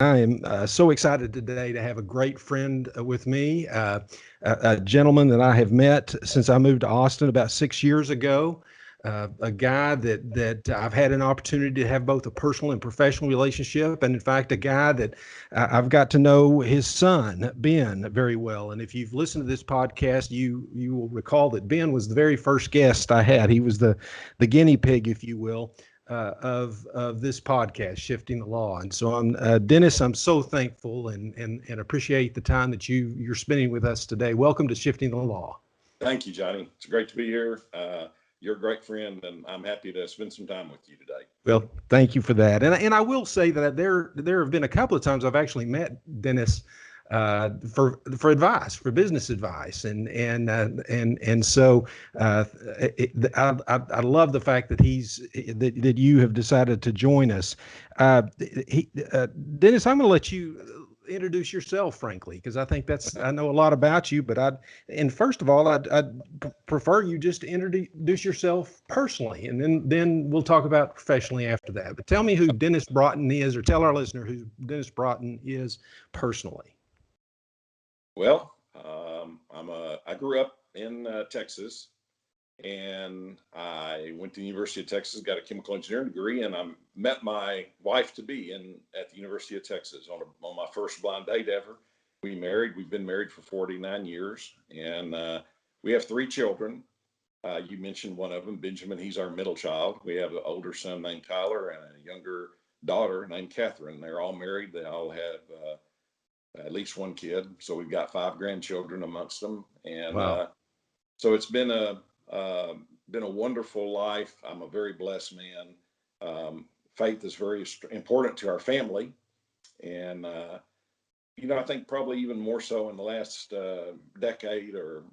I am so excited today to have a great friend with me, a gentleman that I have met since I moved to Austin about 6 years ago. A guy that I've had an opportunity to have both a personal and professional relationship, and in fact, a guy that I've got to know his son Ben very well. And if you've listened to this podcast, you will recall that Ben was the very first guest I had. He was the guinea pig, if you will, of this podcast, Shifting the Law. And so I'm Dennis. I'm so thankful and appreciate the time that you're spending with us today. Welcome to Shifting the Law. Thank you, Johnny. It's great to be here. You're a great friend, and I'm happy to spend some time with you today. Well, thank you for that. And I will say that there have been a couple of times I've actually met Dennis for advice, for business advice, and so I love the fact that that you have decided to join us. Dennis, I'm going to let you introduce yourself, frankly, because I think I know a lot about you, but first of all, I'd prefer you just to introduce yourself personally, and then we'll talk about professionally after that. But tell me who Dennis Broughton is, or tell our listener who Dennis Broughton is personally. Well, I grew up in Texas, and I went to the University of Texas, got a chemical engineering degree, and I met my wife to be at the University of Texas on my first blind date ever. We married. We've been married for 49 years, and we have 3 children. You mentioned one of them, Benjamin. He's our middle child. We have an older son named Tyler and a younger daughter named Catherine. They're all married. They all have at least one kid. So we've got 5 grandchildren amongst them. And wow. So it's been a wonderful life. I'm a very blessed man. Faith is very important to our family. And, I think probably even more so in the last decade or,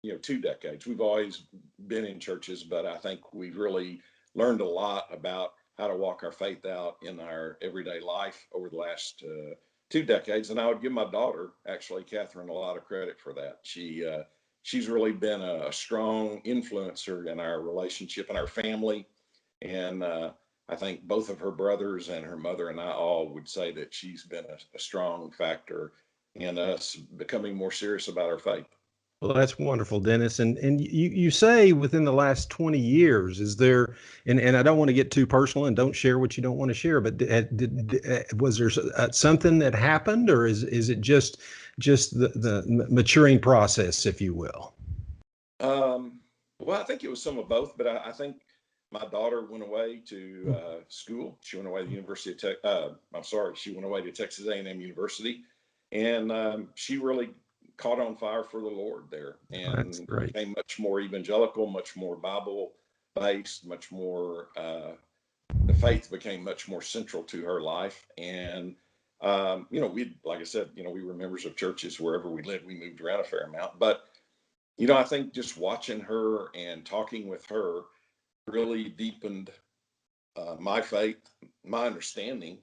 2 decades. We've always been in churches, but I think we've really learned a lot about how to walk our faith out in our everyday life over the last 2 decades. And I would give my daughter, actually, Catherine, a lot of credit for that. She's really been a strong influencer in our relationship and our family. And I think both of her brothers and her mother and I all would say that she's been a strong factor in us becoming more serious about our faith. Well, that's wonderful, Dennis. And you say within the last 20 years, is there, and I don't want to get too personal and don't share what you don't want to share, but was there something that happened, or is it just the maturing process, if you will? Well, I think it was some of both, but I think my daughter went away to school. She went away to the University of she went away to Texas A&M University, and she really caught on fire for the Lord there, and became much more evangelical, much more Bible based, much more the faith became much more central to her life. And we, like I said, we were members of churches wherever we lived. We moved around a fair amount, but I think just watching her and talking with her really deepened my faith, my understanding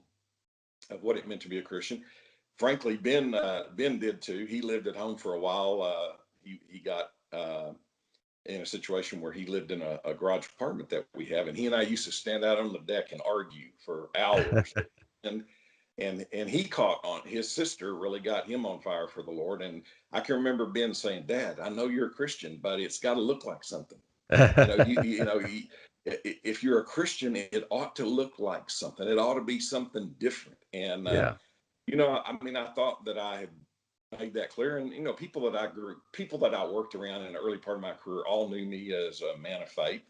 of what it meant to be a Christian. Frankly, Ben did too. He lived at home for a while. He got in a situation where he lived in a garage apartment that we have, and he and I used to stand out on the deck and argue for hours. and he caught on. His sister really got him on fire for the Lord. And I can remember Ben saying, "Dad, I know you're a Christian, but it's got to look like something. If you're a Christian, it ought to look like something. It ought to be something different." And I thought that I had made that clear. And people that I worked around in the early part of my career all knew me as a man of faith.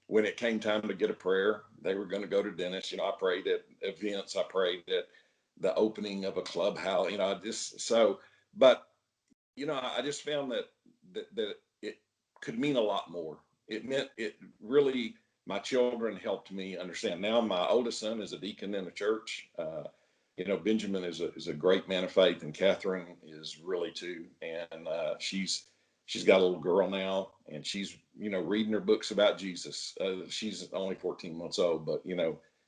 When it came time to get a prayer, they were going to go to Dennis. I prayed at events. I prayed at the opening of a clubhouse. I just found that it could mean a lot more. It really, my children helped me understand. Now my oldest son is a deacon in the church. Benjamin is a great man of faith, and Catherine is really too. And she's got a little girl now, and she's reading her books about Jesus. She's only 14 months old, but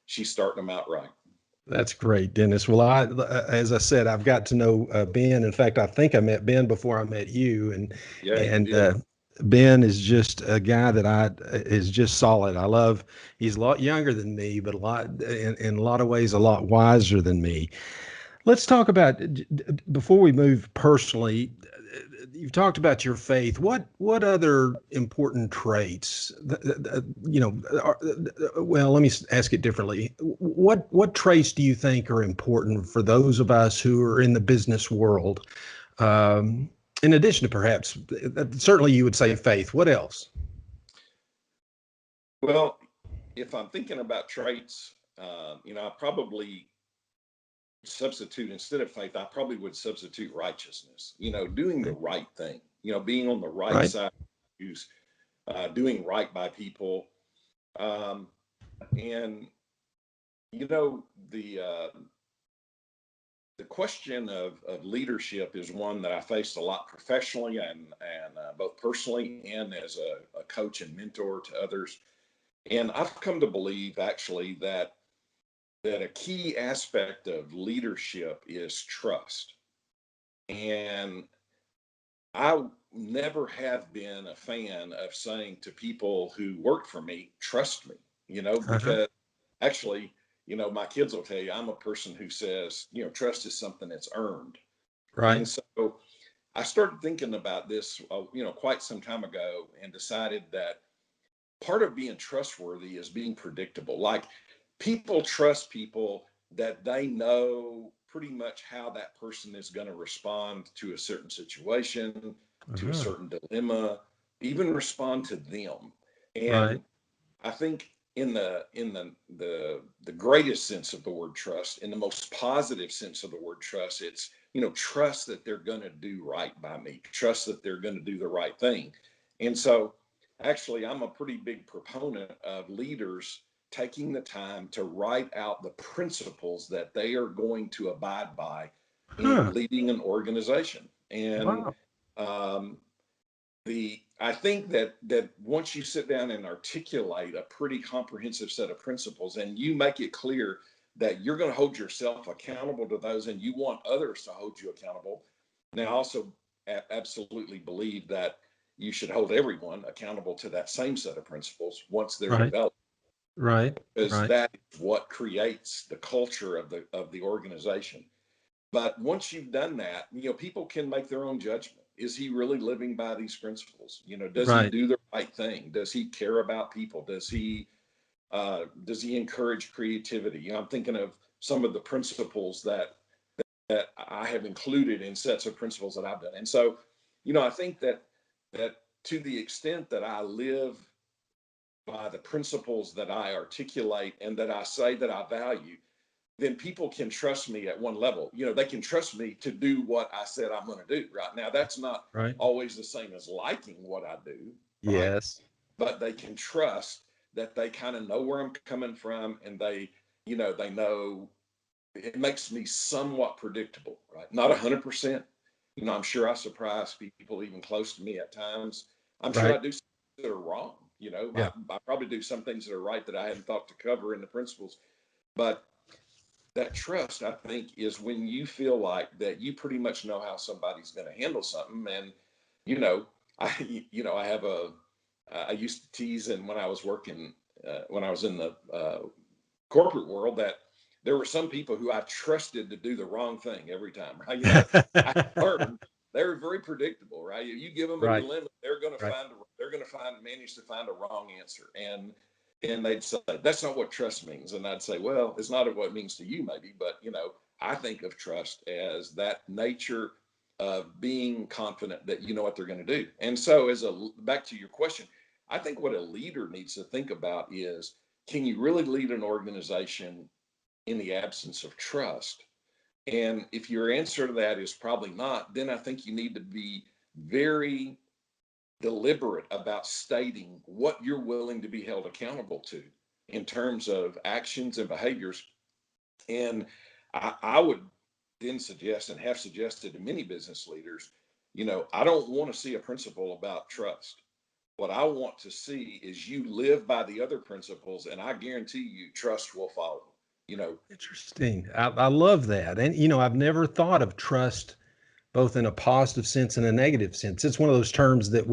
she's starting them out right. That's great, Dennis. Well, as I said, I've got to know Ben. In fact, I think I met Ben before I met you, Ben is just a guy that is just solid. He's a lot younger than me, but in a lot of ways, a lot wiser than me. Let's talk about, before we move personally, you've talked about your faith. What other important traits, well, let me ask it differently. What traits do you think are important for those of us who are in the business world? Um, in addition to perhaps, certainly you would say faith. What else? Well, if I'm thinking about traits, I probably substitute instead of faith, I probably would substitute righteousness, doing the right thing, being on the right Right. side of issues, doing right by people. Um, and, the question of leadership is one that I faced a lot professionally and both personally and as a coach and mentor to others. And I've come to believe actually that a key aspect of leadership is trust. And I never have been a fan of saying to people who work for me, trust me, Uh-huh. because actually, my kids will tell you I'm a person who says, trust is something that's earned. Right. And so I started thinking about this, quite some time ago and decided that part of being trustworthy is being predictable. Like people trust people that they know pretty much how that person is going to respond to a certain situation, to a Uh-huh. certain dilemma, even respond to them. Right. And I think in the greatest sense of the word trust, in the most positive sense of the word trust, it's trust that they're going to do right by me, trust that they're going to do the right thing. And so actually I'm a pretty big proponent of leaders taking the time to write out the principles that they are going to abide by Huh. in leading an organization. And Wow. um, the I think that once you sit down and articulate a pretty comprehensive set of principles and you make it clear that you're going to hold yourself accountable to those and you want others to hold you accountable. Now, I also absolutely believe that you should hold everyone accountable to that same set of principles once they're Right. developed, Right. because Right. that is what creates the culture of the organization. But once you've done that, people can make their own judgment. Is he really living by these principles? Does he Right. do the right thing? Does he care about people? Does he encourage creativity? I'm thinking of some of the principles that I have included in sets of principles that I've done. And so, I think that to the extent that I live by the principles that I articulate and that I say that I value, then people can trust me at one level. They can trust me to do what I said I'm going to do. Right now, that's not Right. always the same as liking what I do, right? Yes. But they can trust that they kind of know where I'm coming from, and they know it makes me somewhat predictable, right? Not 100%. I'm sure I surprise people even close to me at times. I'm sure I Right. do things that are wrong. Yeah. I probably do some things that are right that I hadn't thought to cover in the principles, but that trust, I think, is when you feel like that you pretty much know how somebody's going to handle something. And you know I have I used to tease, and when I was working when I was in the corporate world, that there were some people who I trusted to do the wrong thing every time, right? I learned they're very predictable, right? You give them a Right. dilemma, they're going to Right. manage to find a wrong answer. And they'd say, that's not what trust means. And I'd say, well, it's not what it means to you, maybe, but I think of trust as that nature of being confident that you know what they're going to do. And so, back to your question, I think what a leader needs to think about is, can you really lead an organization in the absence of trust? And if your answer to that is probably not, then I think you need to be very deliberate about stating what you're willing to be held accountable to in terms of actions and behaviors. And I would then suggest, and have suggested to many business leaders, I don't want to see a principle about trust. What I want to see is you live by the other principles, and I guarantee you trust will follow. You know, Interesting. I love that. And, I've never thought of trust both in a positive sense and a negative sense. It's one of those terms that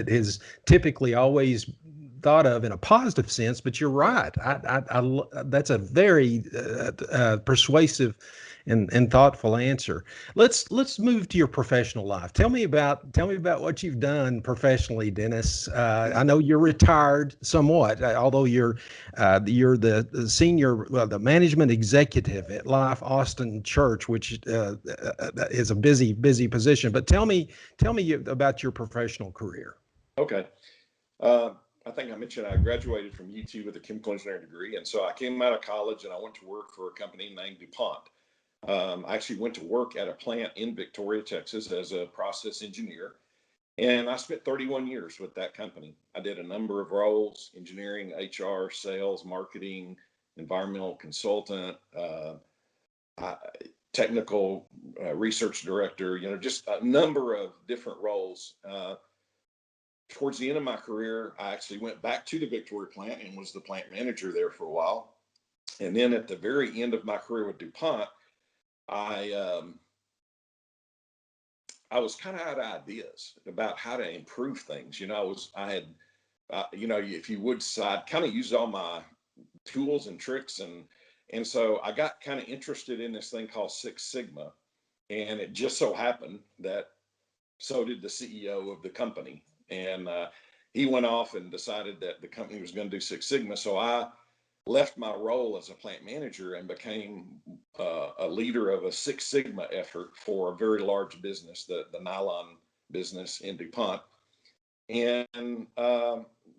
is typically always thought of in a positive sense, but you're right. That's a very persuasive and thoughtful answer. Let's move to your professional life. Tell me about what you've done professionally, Dennis. I know you're retired somewhat, although you're the senior, the management executive at Life Austin Church, which is a busy position. But tell me about your professional career. Okay. I think I mentioned I graduated from UT with a chemical engineering degree. And so I came out of college and I went to work for a company named DuPont. I actually went to work at a plant in Victoria, Texas as a process engineer. And I spent 31 years with that company. I did a number of roles: engineering, HR, sales, marketing, environmental consultant, technical research director, just a number of different roles. Towards the end of my career, I actually went back to the Victoria plant and was the plant manager there for a while. And then at the very end of my career with DuPont, I was kind of out of ideas about how to improve things. If you would, I'd kind of used all my tools and tricks, and so I got kind of interested in this thing called Six Sigma, and it just so happened that so did the CEO of the company, and he went off and decided that the company was going to do Six Sigma. So I left my role as a plant manager and became a leader of a Six Sigma effort for a very large business, the nylon business in DuPont, and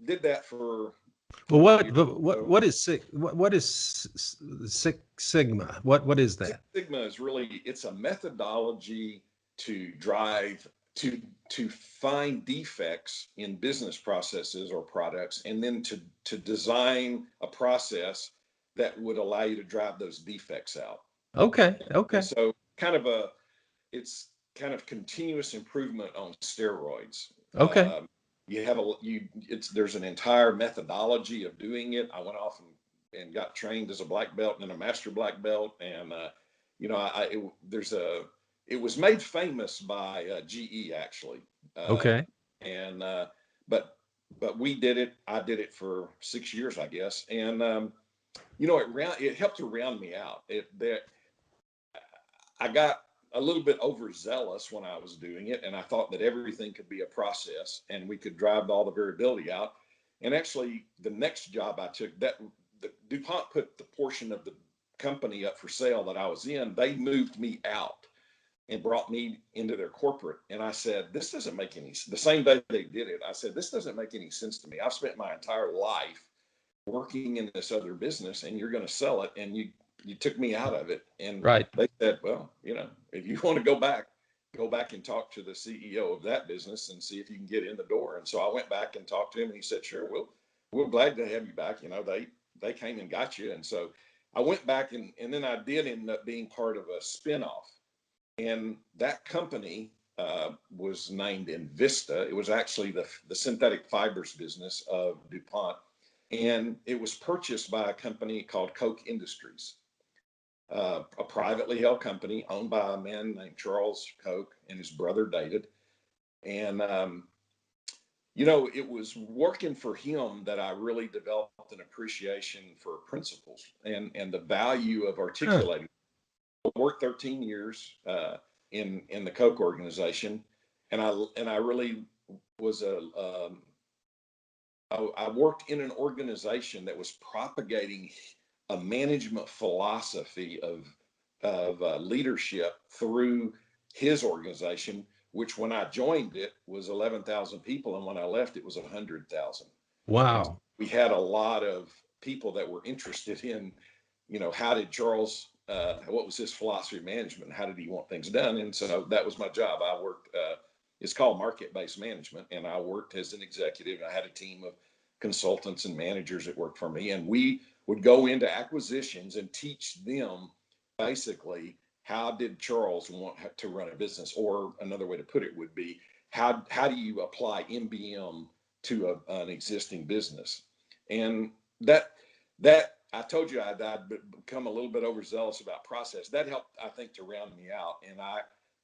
did that for Well, 20 what years. Six Sigma? What is Six that? Sigma is really, it's a methodology to drive to find defects in business processes or products, and then to design a process that would allow you to drive those defects out. Okay. And so it's kind of continuous improvement on steroids. Okay. There's an entire methodology of doing it. I went off and got trained as a black belt and a master black belt, and it was made famous by GE actually. Okay. And but we did it. I did it for 6 years, I guess, and it helped to round me out. I got a little bit overzealous when I was doing it, and I thought that everything could be a process and we could drive all the variability out. And actually, the next job I took, the DuPont put the portion of the company up for sale that I was in. They moved me out and brought me into their corporate. And I said, this doesn't make any sense. The same day they did it, I said, this doesn't make any sense to me. I've spent my entire life working in this other business, and you're going to sell it, and you took me out of it. And Right. they said, well, if you want to go back and talk to the CEO of that business and see if you can get in the door. And so I went back and talked to him, and he said, sure, we're glad to have you back. They came and got you. And so I went back, and then I did end up being part of a spinoff. And that company was named Invista. It was actually the synthetic fibers business of DuPont. And it was purchased by a company called Koch Industries, a privately held company owned by a man named Charles Koch and his brother David. And, it was working for him that I really developed an appreciation for principles and the value of articulating. I worked 13 years in the Koch organization, and I really was I worked in an organization that was propagating a management philosophy of leadership through his organization, which when I joined it was 11,000 people, and when I left it was 100,000. Wow. We had a lot of people that were interested in, how did Charles, what was his philosophy of management? How did he want things done? And so that was my job. I worked, it's called market-based management, and I worked as an executive. I had a team of consultants and managers that worked for me, and we would go into acquisitions and teach them basically how did Charles want to run a business, or another way to put it would be how do you apply MBM to an existing business. And that I told you I'd become a little bit overzealous about process. That helped, I think, to round me out, and I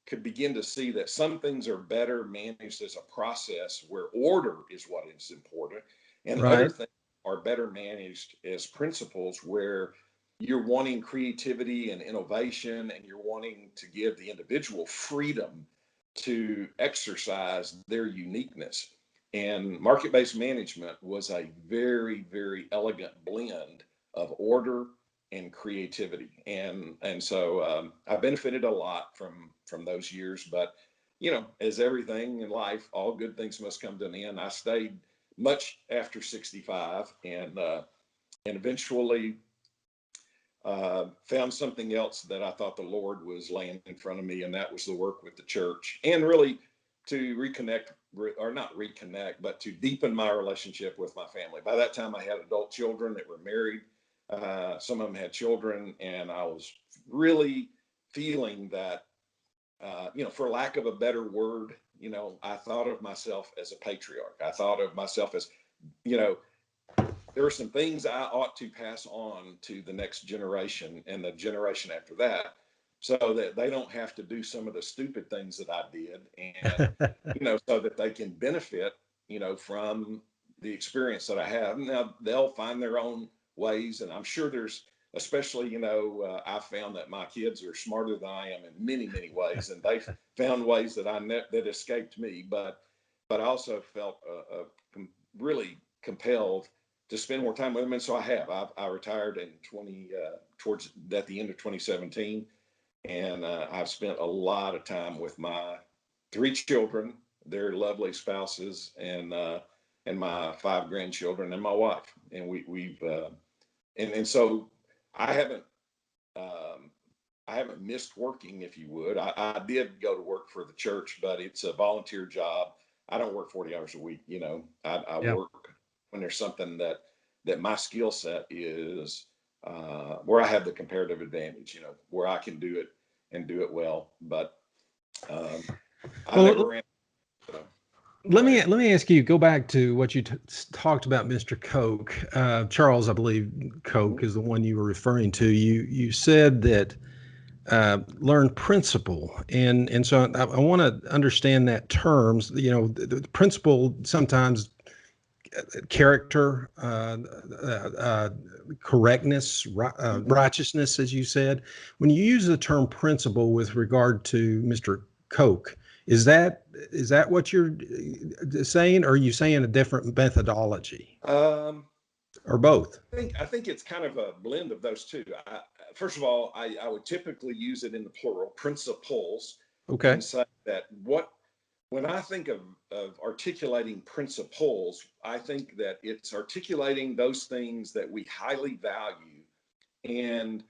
could begin to see that some things are better managed as a process where order is what is important, and other Right. things are better managed as principles where you're wanting creativity and innovation, and you're wanting to give the individual freedom to exercise their uniqueness. And market-based management was a very, very elegant blend of order and creativity. And so I benefited a lot from those years. But as everything in life, all good things must come to an end. I stayed much after 65, and eventually found something else that I thought the Lord was laying in front of me, and that was the work with the church, and really to reconnect, or not reconnect, but to deepen my relationship with my family. By that time, I had adult children that were married. Some of them had children, and I was really feeling that, for lack of a better word, I thought of myself as a patriarch. I thought of myself as, there are some things I ought to pass on to the next generation and the generation after that, so that they don't have to do some of the stupid things that I did, and so that they can benefit from the experience that I have. Now they'll find their own ways, and I'm sure there's, especially I found that my kids are smarter than I am in many, many ways, and they've found ways that that escaped me, but I also felt really compelled to spend more time with them. And so I retired in towards at the end of 2017. And I've spent a lot of time with my 3 children, their lovely spouses, and my 5 grandchildren, and my wife. And we've and so I haven't missed working, if you would. I did go to work for the church, but it's a volunteer job. I don't work 40 hours a week. I Yeah. work when there's something that my skill set is, where I have the comparative advantage, where I can do it and do it well. But I never Well, ran. So, let me ask you, go back to what you talked about, Mr. Koch. Charles, I believe Koch is the one you were referring to. You said that learn principle, and so I want to understand that terms. The principle sometimes character, correctness, righteousness, as you said. When you use the term principle with regard to Mr. Koch, is that what you're saying, or are you saying a different methodology, or both? I think it's kind of a blend of those two. First of all, I would typically use it in the plural, principles, Okay. and say that when I think of articulating principles, I think that it's articulating those things that we highly value, and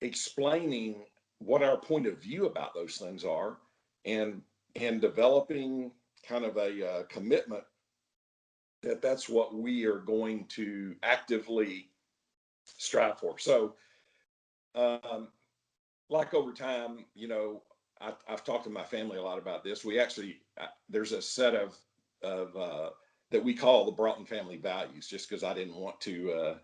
explaining what our point of view about those things are, and developing kind of a commitment that that's what we are going to actively strive for. So, like over time, I've talked to my family a lot about this. We actually, there's a set of that we call the Broughton family values, just because I didn't want to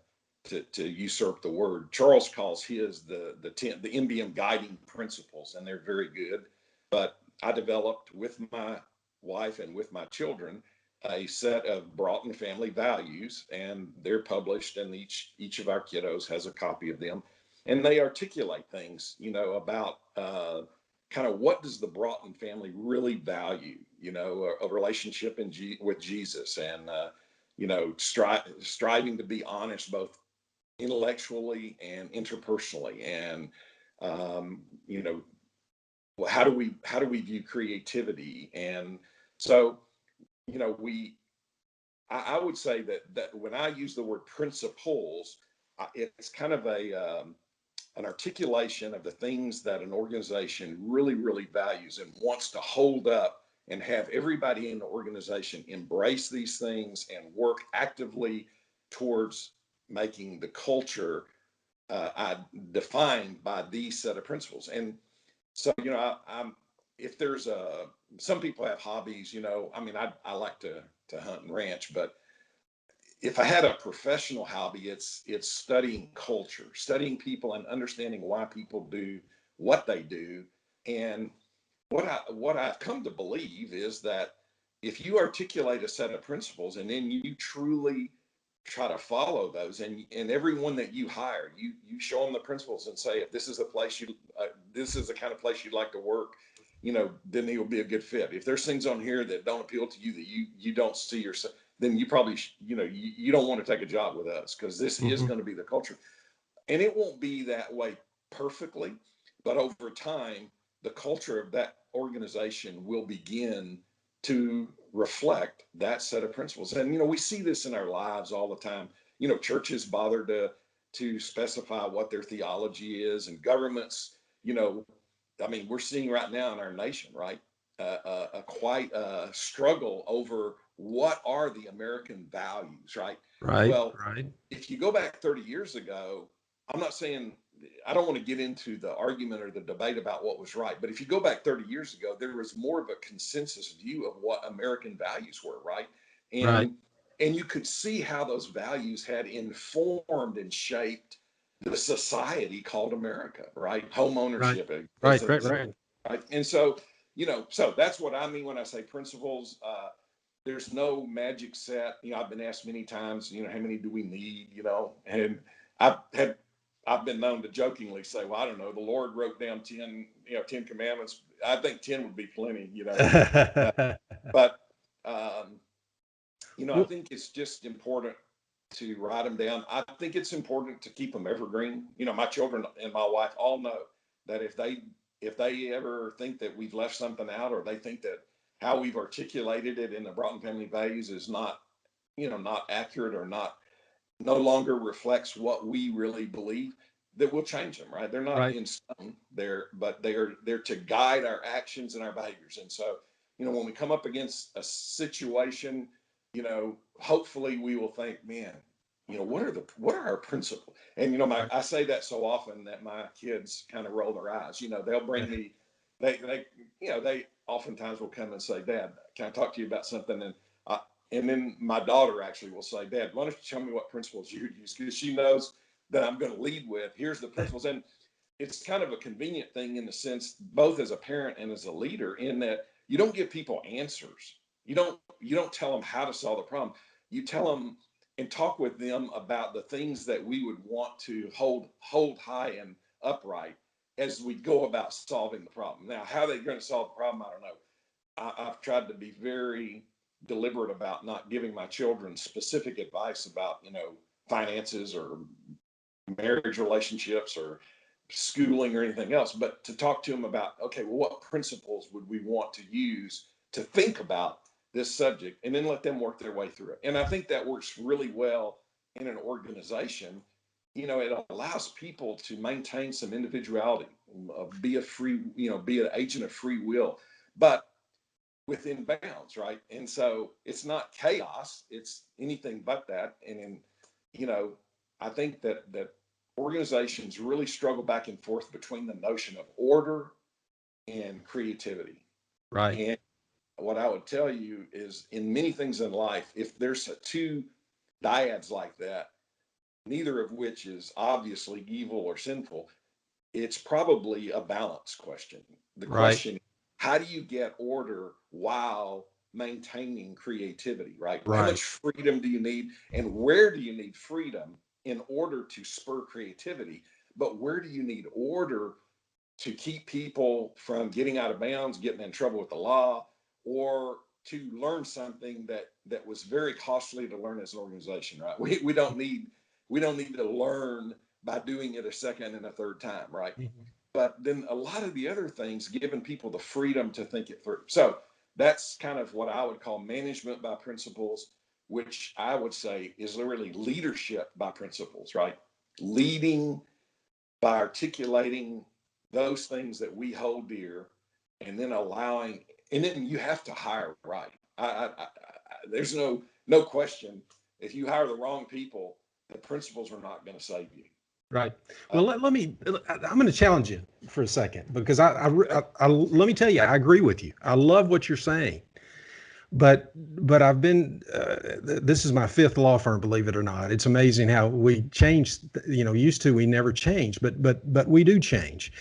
usurp the word. Charles calls his the MBM guiding principles, and they're very good. But I developed with my wife and with my children a set of Broughton family values, and they're published, and each of our kiddos has a copy of them, and they articulate things, about kind of what does the Broughton family really value, a relationship with Jesus, and striving to be honest both intellectually and interpersonally, and how do we view creativity. And so I would say that when I use the word principles, it's kind of an articulation of the things that an organization really, really values and wants to hold up, and have everybody in the organization embrace these things and work actively towards making the culture defined by these set of principles. And so, I'm if there's some people have hobbies, I like to hunt and ranch, but if I had a professional hobby, it's studying culture, studying people, and understanding why people do what they do. And what I've come to believe is that if you articulate a set of principles and then you truly try to follow those, and everyone that you hire, you show them the principles and say, if this is a place this is the kind of place you'd like to work, then it'll be a good fit. If there's things on here that don't appeal to you, that you don't see yourself, then you probably you don't want to take a job with us, because this is going to be the culture. And it won't be that way perfectly, but over time, the culture of that organization will begin to reflect that set of principles. And, we see this in our lives all the time. Churches bother to specify what their theology is, and governments, we're seeing right now in our nation, right, quite a struggle over what are the American values, right? Right. Well, right. If you go back 30 years ago, I'm not saying, I don't want to get into the argument or the debate about what was right, but if you go back 30 years ago, there was more of a consensus view of what American values were, right? And Right. and you could see how those values had informed and shaped the society called America, right? Home ownership, Right. right? And so, so that's what I mean when I say principles. There's no magic set. I've been asked many times, how many do we need, and I've been known to jokingly say, well, I don't know, the Lord wrote down 10 commandments. I think 10 would be plenty, but, I think it's just important to write them down. I think it's important to keep them evergreen. My children and my wife all know that if they ever think that we've left something out, or they think that how we've articulated it in the Broughton family values is not accurate, or no longer reflects what we really believe, that we'll change them, right? They're not in stone, they're to guide our actions and our behaviors. And so, when we come up against a situation, hopefully we will think, man, what are our principles? And, I say that so often that my kids kind of roll their eyes. They'll bring me, they oftentimes will come and say, Dad, can I talk to you about something? And then my daughter actually will say, Dad, why don't you tell me what principles you use? Because she knows that I'm going to lead with, here's the principles. And it's kind of a convenient thing in the sense, both as a parent and as a leader, in that you don't give people answers. You don't tell them how to solve the problem. You tell them and talk with them about the things that we would want to hold high and upright as we go about solving the problem. Now, how they're going to solve the problem, I don't know. I've tried to be very deliberate about not giving my children specific advice about, finances or marriage relationships or schooling or anything else, but to talk to them about, okay, well, what principles would we want to use to think about this subject, and then let them work their way through it. And I think that works really well in an organization. It allows people to maintain some individuality, be an agent of free will, but within bounds, right? And so it's not chaos, it's anything but that. And I think that organizations really struggle back and forth between the notion of order and creativity. Right. And what I would tell you is, in many things in life, if there's two dyads like that, neither of which is obviously evil or sinful, it's probably a balance question. The question, how do you get order while maintaining creativity, right? How much freedom do you need, and where do you need freedom in order to spur creativity? But where do you need order to keep people from getting out of bounds, getting in trouble with the law, or to learn something that was very costly to learn as an organization, right? We don't need to learn by doing it a second and a third time, right? Mm-hmm. But then a lot of the other things, giving people the freedom to think it through. So that's kind of what I would call management by principles, which I would say is literally leadership by principles, right? Leading by articulating those things that we hold dear, and then and then you have to hire right. There's no question. If you hire the wrong people, the principles are not going to save you. Right. Well, I'm going to challenge you for a second, because let me tell you, I agree with you. I love what you're saying, but I've been, this is my fifth law firm, believe it or not. It's amazing how we change, used to, we never change, but we do change.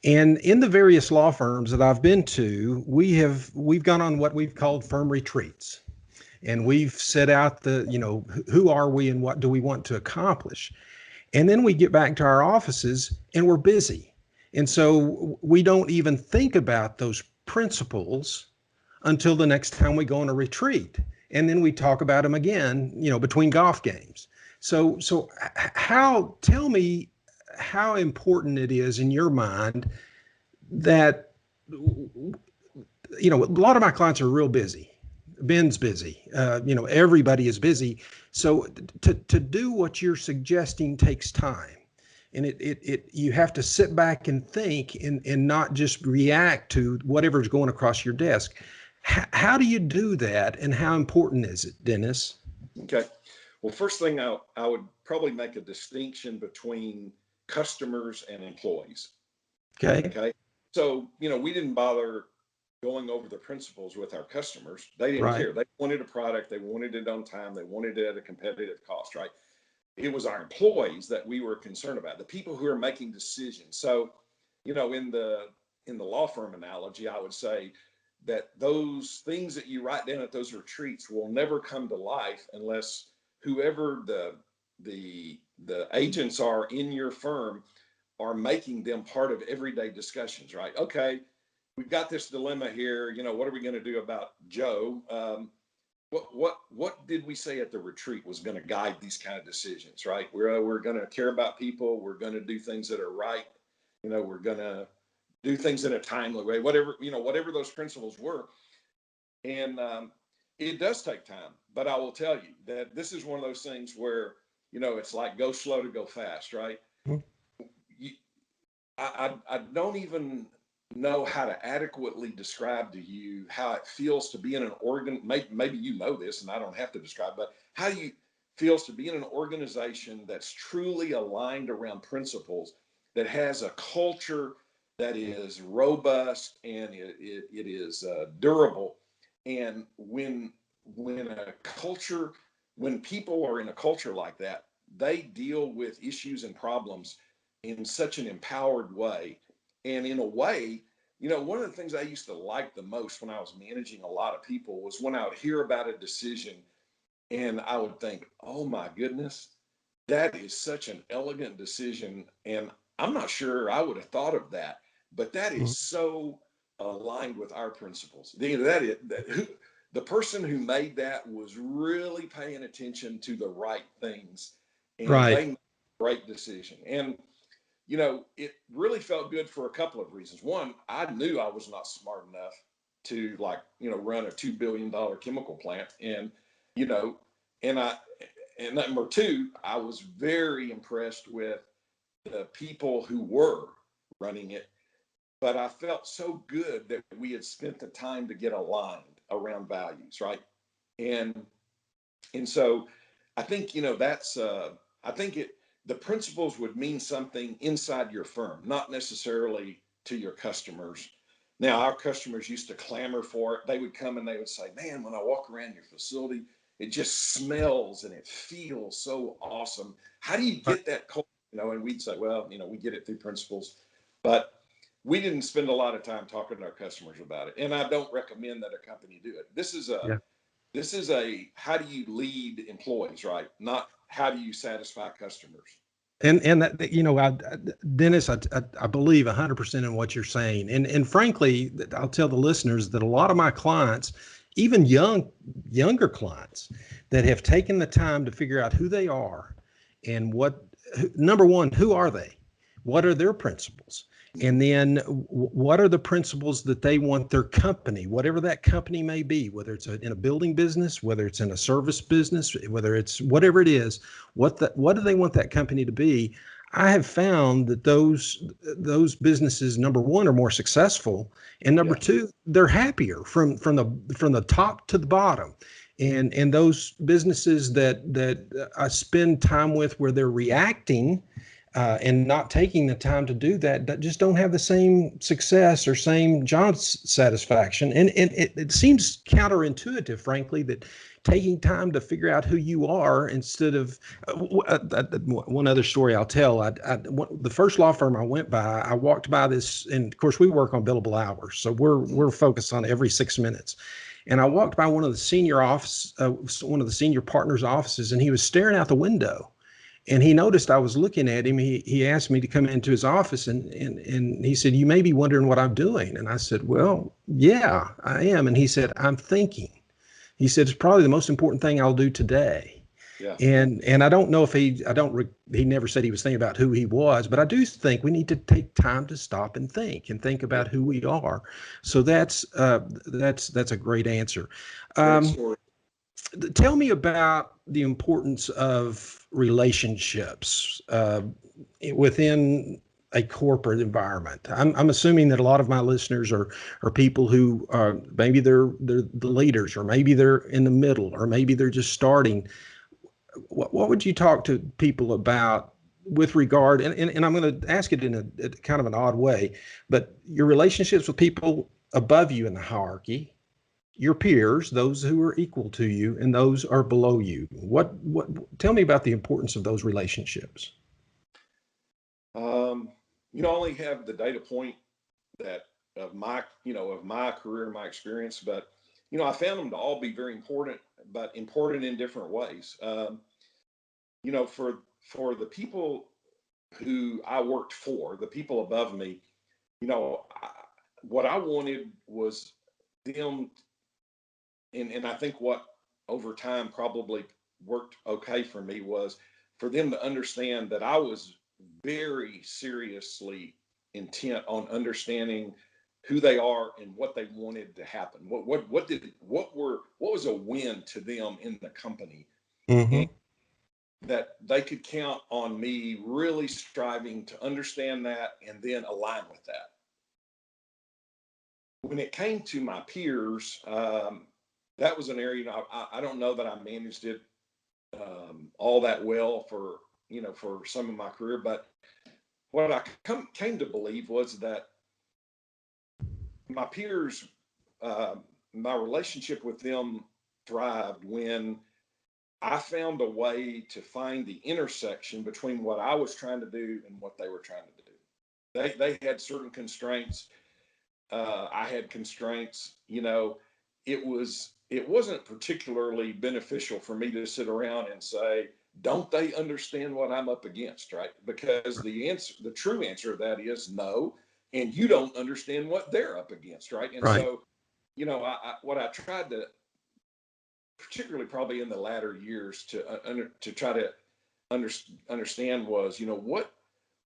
And in the various law firms that I've been to, we've gone on what we've called firm retreats. And we've set out who are we and what do we want to accomplish? And then we get back to our offices and we're busy. And so we don't even think about those principles until the next time we go on a retreat. And then we talk about them again, between golf games. So tell me how important it is in your mind that, a lot of my clients are real busy. Ben's busy. Everybody is busy. So to do what you're suggesting takes time. And you have to sit back and think and not just react to whatever's going across your desk. How do you do that, and how important is it, Dennis? Okay. Well, first thing I would probably make a distinction between customers and employees. Okay. So, we didn't bother going over the principles with our customers. They didn't care. They wanted a product. They wanted it on time. They wanted it at a competitive cost, right? It was our employees that we were concerned about, the people who are making decisions. So, in the law firm analogy, I would say that those things that you write down at those retreats will never come to life unless whoever the agents are in your firm are making them part of everyday discussions, right? Okay, we've got this dilemma here. What are we going to do about Joe? What did we say at the retreat was going to guide these kind of decisions, right? We're going to care about people. We're going to do things that are right. We're going to do things in a timely way, whatever those principles were. And it does take time, but I will tell you that this is one of those things where, it's like go slow to go fast, right? I don't even know how to adequately describe to you how it feels to be in an maybe you know this and I don't have to describe, but how you feels to be in an organization that's truly aligned around principles, that has a culture that is robust and it is durable. And when people are in a culture like that, they deal with issues and problems in such an empowered way. And in a way, one of the things I used to like the most when I was managing a lot of people was when I would hear about a decision and I would think, oh my goodness, that is such an elegant decision. And I'm not sure I would have thought of that, but that is so aligned with our principles. The person who made that was really paying attention to the right things, and they made a great decision. And it really felt good for a couple of reasons. One, I knew I was not smart enough to run a $2 billion chemical plant. And, and number two, I was very impressed with the people who were running it, but I felt so good that we had spent the time to get aligned around values. Right. And so I think, the principles would mean something inside your firm, not necessarily to your customers. Now, our customers used to clamor for it. They would come and they would say, man, when I walk around your facility, it just smells and it feels so awesome. How do you get that culture? And we'd say, well, we get it through principles. But we didn't spend a lot of time talking to our customers about it. And I don't recommend that a company do it. This is a how do you lead employees, right? Not how do you satisfy customers? And that, Dennis, I believe 100% in what you're saying. And frankly, I'll tell the listeners that a lot of my clients, even younger clients that have taken the time to figure out who they are and number one, who are they? What are their principles? And then what are the principles that they want their company, whatever that company may be, whether it's in a building business, whether it's in a service business, whether it's whatever it is, what do they want that company to be? I have found that those businesses, number one, are more successful, and number two, they're happier from the top to the bottom. And those businesses that I spend time with where they're reacting, and not taking the time to do that just don't have the same success or same job satisfaction. And it seems counterintuitive, frankly, that taking time to figure out who you are instead of one other story I'll tell. The first law firm I went by, I walked by this, and of course we work on billable hours, so we're focused on every 6 minutes. And I walked by one of the one of the senior partners' offices, and he was staring out the window. And he noticed I was looking at him. He asked me to come into his office, and he said, "You may be wondering what I'm doing." And I said, "Well, yeah, I am." And he said, "I'm thinking." He said, "It's probably the most important thing I'll do today." Yeah. And I don't know if he never said he was thinking about who he was, but I do think we need to take time to stop and think about who we are. So that's a great answer. Great story. Tell me about the importance of relationships within a corporate environment. I'm assuming that a lot of my listeners are people who maybe they're the leaders, or maybe they're in the middle, or maybe they're just starting. What would you talk to people about with regard, and I'm going to ask it in a kind of an odd way, but your relationships with people above you in the hierarchy, your peers, those who are equal to you, and those are below you. Tell me about the importance of those relationships. I only have the data point that of my career and my experience, but I found them to all be very important, but important in different ways. For the people who I worked for, the people above me, what I wanted was them, and I think what over time probably worked okay for me, was for them to understand that I was very seriously intent on understanding who they are and what they wanted to happen. What was a win to them in the company, Mm-hmm. and that they could count on me really striving to understand that and then align with that. When it came to my peers, that was an area, I don't know that I managed it all that well for some of my career, but what I came to believe was that my peers, my relationship with them thrived when I found a way to find the intersection between what I was trying to do and what they were trying to do. They had certain constraints. I had constraints. It wasn't particularly beneficial for me to sit around and say, "Don't they understand what I'm up against?" Right? Because the true answer to that is no, and you don't understand what they're up against, right? And Right. so, what I tried to, particularly probably in the latter years, to try to understand was,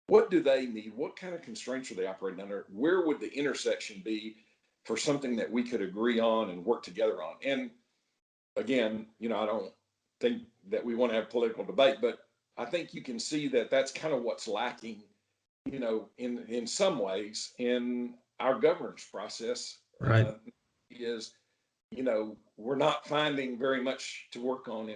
what do they need? What kind of constraints are they operating under? Where would the intersection be for something that we could agree on and work together on? And again, I don't think that we want to have political debate, but I think you can see that that's kind of what's lacking, in some ways in our governance process. Right. Is we're not finding very much to work on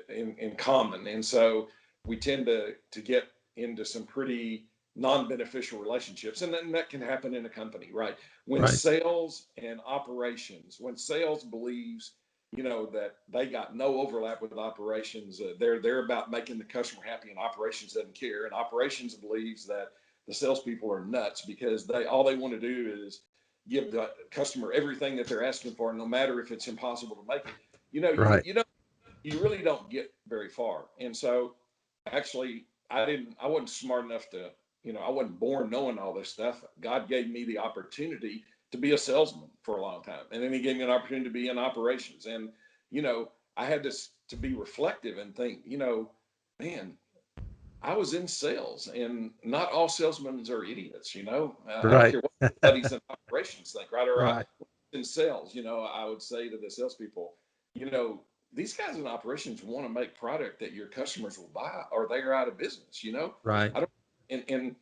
in common, and so we tend to get into some pretty non-beneficial relationships, and then that can happen in a company, right? When Right. sales and operations, when sales believes that they got no overlap with operations, they're about making the customer happy, and operations doesn't care, and operations believes that the salespeople are nuts because all they want to do is give the customer everything that they're asking for, no matter if it's impossible to make it. Right. You really don't get very far. And so actually I wasn't smart enough to, I wasn't born knowing all this stuff. God gave me the opportunity to be a salesman for a long time. And then he gave me an opportunity to be in operations. And, I had to be reflective and think, man, I was in sales, and not all salesmen are idiots. I don't Right. care what buddies in operations think, right? Or Right. in sales, I would say to the salespeople, these guys in operations want to make product that your customers will buy, or they're out of business. Right. I don't, and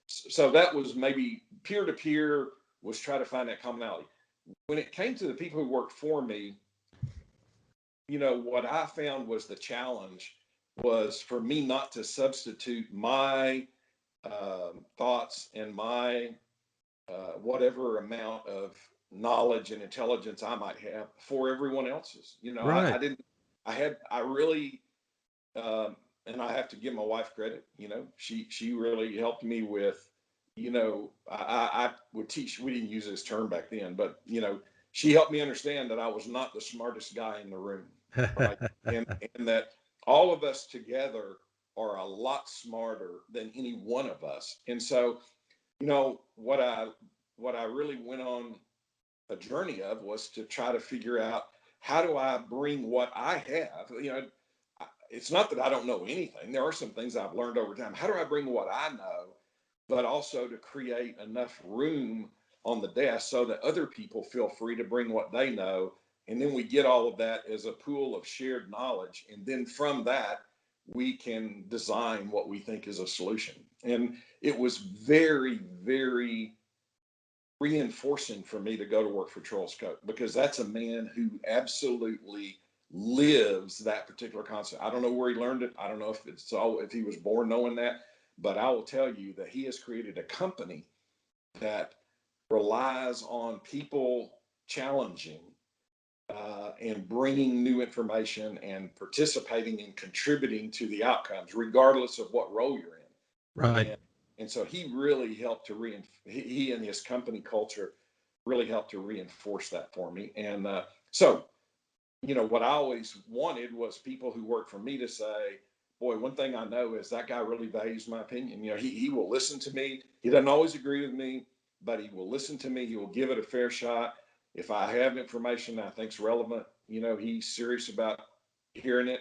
so that was maybe peer to peer, was try to find that commonality. When it came to the people who worked for me, what I found was the challenge was for me not to substitute my thoughts and my whatever amount of knowledge and intelligence I might have for everyone else's. I Right. didn't, I really, and I have to give my wife credit. She really helped me with, I would teach, we didn't use this term back then, but, she helped me understand that I was not the smartest guy in the room, right? And that all of us together are a lot smarter than any one of us. And so, what I really went on a journey of was to try to figure out, how do I bring what I have? It's not that I don't know anything. There are some things I've learned over time. How do I bring what I know, but also to create enough room on the desk so that other people feel free to bring what they know? And then we get all of that as a pool of shared knowledge. And then from that, we can design what we think is a solution. And it was very, very reinforcing for me to go to work for Charles Koch, because that's a man who absolutely lives that particular concept. I don't know where he learned it. I don't know if he was born knowing that, but I will tell you that he has created a company that relies on people challenging and bringing new information and participating and contributing to the outcomes, regardless of what role you're in. Right. And so he really helped to he and his company culture really helped to reinforce that for me. And so, what I always wanted was people who work for me to say, boy, one thing I know is that guy really values my opinion. He will listen to me. He doesn't always agree with me, but he will listen to me. He will give it a fair shot. If I have information that I think's relevant, he's serious about hearing it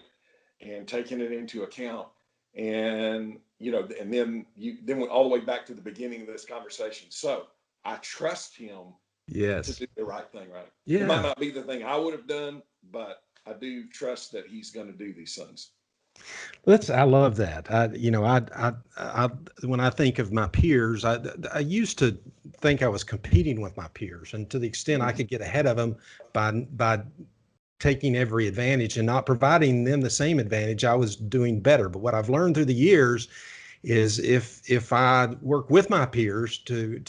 and taking it into account. And and then went all the way back to the beginning of this conversation. So I trust him to Yes. do the right thing, right? It might Yeah. not be the thing I would have done, but I do trust that he's going to do these things. I love that. When I think of my peers, I used to think I was competing with my peers, and to the extent I Mhm. could get ahead of them by taking every advantage and not providing them the same advantage, I was doing better. But what I've learned through the years is if I work with my peers to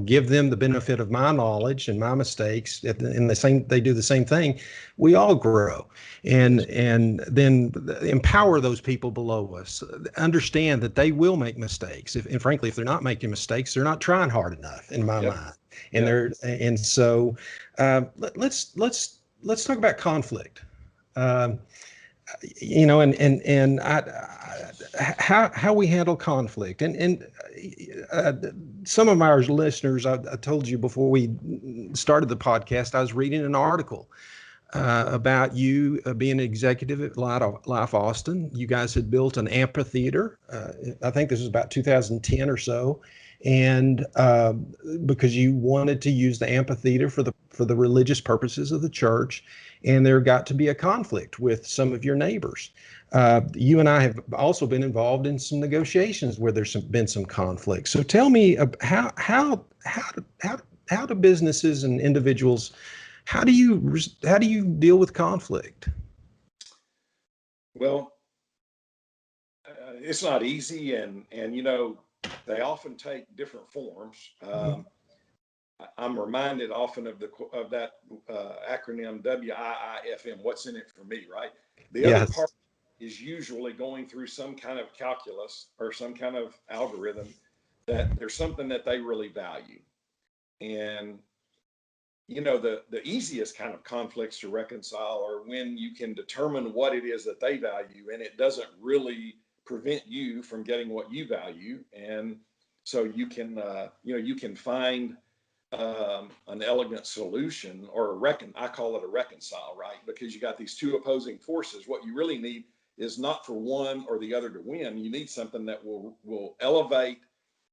give them the benefit of my knowledge and my mistakes, in the same they do the same thing, we all grow, and Yes. and then empower those people below us. Understand that they will make mistakes, and frankly, if they're not making mistakes, they're not trying hard enough in my Yep. mind. And Yep. so let's talk about conflict. Um, how we handle conflict, and uh, some of our listeners, I told you before we started the podcast, I was reading an article about you being an executive at Life Austin. You guys had built an amphitheater. I think this was about 2010 or so, and because you wanted to use the amphitheater for the religious purposes of the church, and there got to be a conflict with some of your neighbors. You and I have also been involved in some negotiations where been some conflict. So tell me, how do businesses and individuals, how do you deal with conflict? Well, it's not easy, and they often take different forms. I'm reminded often of that acronym WIIFM. What's in it for me, right? The other part Yes. is usually going through some kind of calculus or some kind of algorithm, that there's something that they really value. And the easiest kind of conflicts to reconcile are when you can determine what it is that they value, and it doesn't really prevent you from getting what you value. And so you can find an elegant solution, or I call it a reconcile, right? Because you got these two opposing forces. What you really need is not for one or the other to win. You need something that will elevate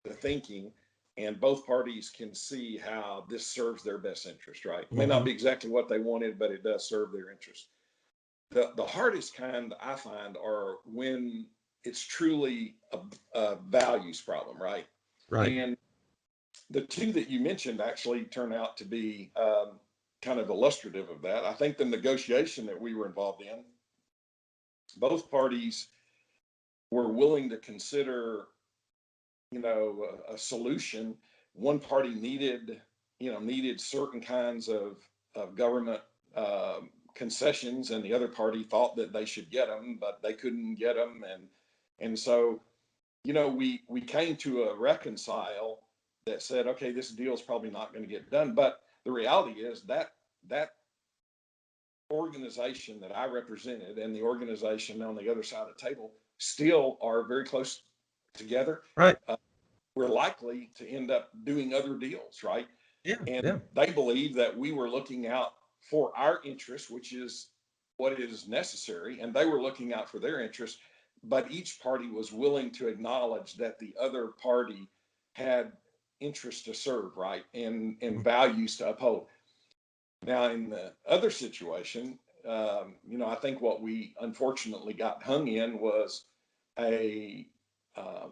the thinking, and both parties can see how this serves their best interest, right? It may not Mhm. be exactly what they wanted, but it does serve their interest. The hardest kind I find are when it's truly a values problem, right? Right. And the two that you mentioned actually turn out to be kind of illustrative of that. I think the negotiation that we were involved in, both parties were willing to consider, a solution. One party needed certain kinds of government concessions, and the other party thought that they should get them, but they couldn't get them, and so we came to a reconcile that said, okay, this deal is probably not going to get done. But the reality is that organization that I represented and the organization on the other side of the table still are very close together. Right. We're likely to end up doing other deals, right? Yeah. And Yeah. they believe that we were looking out for our interests, which is what is necessary, and they were looking out for their interests. But each party was willing to acknowledge that the other party had interests to serve, right, and values to uphold. Now, in the other situation, I think what we unfortunately got hung in was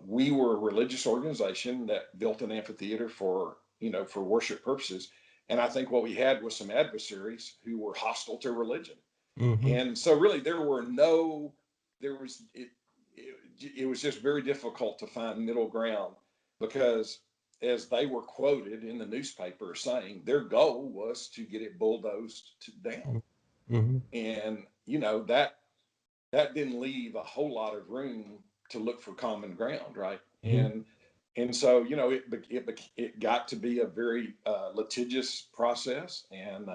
we were a religious organization that built an amphitheater for worship purposes. And I think what we had was some adversaries who were hostile to religion. Mm-hmm. And so really there was, it was just very difficult to find middle ground, because as they were quoted in the newspaper saying, their goal was to get it bulldozed down. Mm-hmm. And, that didn't leave a whole lot of room to look for common ground. Right. Mm-hmm. And so, it got to be a very litigious process, and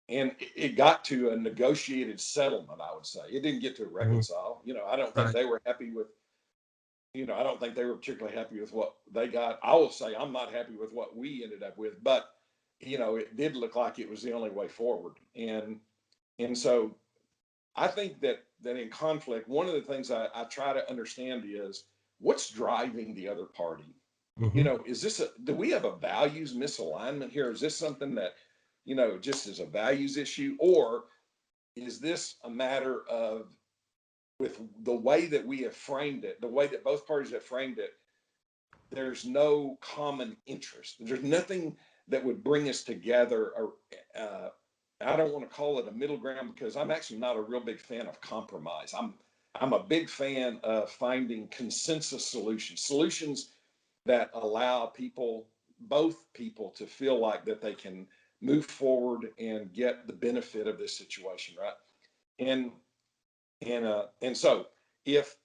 it got to a negotiated settlement, I would say. It didn't get to reconcile. I don't think they were happy with, I don't think they were particularly happy with what they got. I will say I'm not happy with what we ended up with, but, it did look like it was the only way forward. And so I think that in conflict, one of the things I try to understand is what's driving the other party. Mm-hmm. Do we have a values misalignment here? Is this something that, just is a values issue? Or is this a matter of, with the way that we have framed it, the way that both parties have framed it, there's no common interest. There's nothing that would bring us together. I don't want to call it a middle ground, because I'm actually not a real big fan of compromise. I'm a big fan of finding consensus solutions that allow both people to feel like that they can move forward and get the benefit of this situation, right? And so if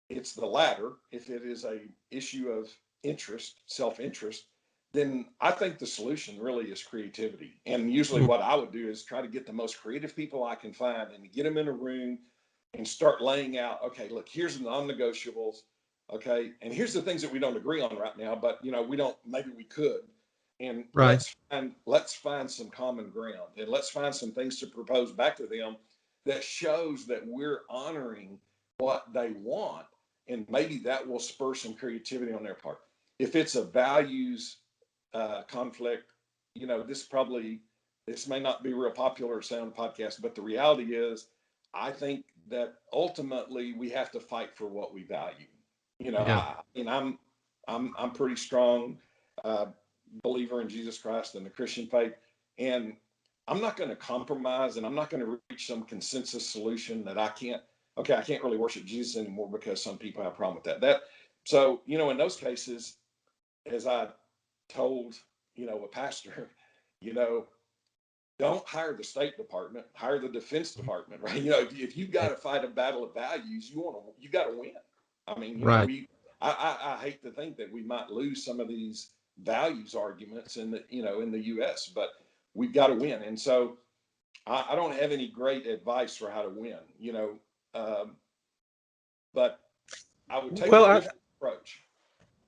it's the latter, if it is a issue of interest, self-interest, then I think the solution really is creativity. And usually what I would do is try to get the most creative people I can find and get them in a room and start laying out, okay, look, here's the non-negotiables. Okay. And here's the things that we don't agree on right now, but maybe we could. And let's find some common ground, and let's find some things to propose back to them that shows that we're honoring what they want. And maybe that will spur some creativity on their part. If it's a values conflict, this may not be real popular sound podcast, but the reality is, I think that ultimately we have to fight for what we value. I'm pretty strong believer in Jesus Christ and the Christian faith, and I'm not going to compromise, and I'm not going to reach some consensus solution that I can't really worship Jesus anymore because some people have a problem with that. So, in those cases, as I told, a pastor, don't hire the State Department, hire the Defense Department, right? If you've got to fight a battle of values, you got to win. I mean, I hate to think that we might lose some of these values arguments in the U.S., but we've got to win. And so I don't have any great advice for how to win, but I would take a different approach.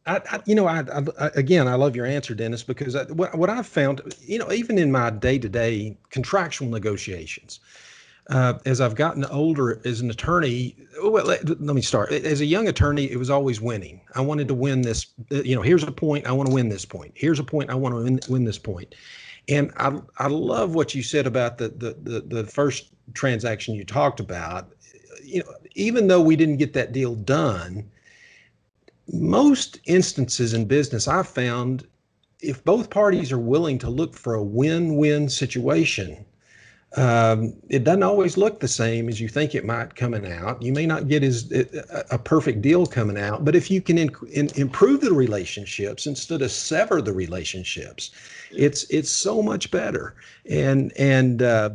Again, I love your answer, Dennis, because what I've found, even in my day-to-day contractual negotiations, as I've gotten older as an attorney, let me start. As a young attorney, it was always winning. I wanted to win this. Here's a point. I want to win this point. Here's a point. I want to win this point. And I love what you said about the first transaction you talked about. Even though we didn't get that deal done, most instances in business, I've found, if both parties are willing to look for a win-win situation, It doesn't always look the same as you think it might coming out. You may not get a perfect deal coming out, but if you can improve the relationships instead of sever the relationships, Yeah. it's so much better. And I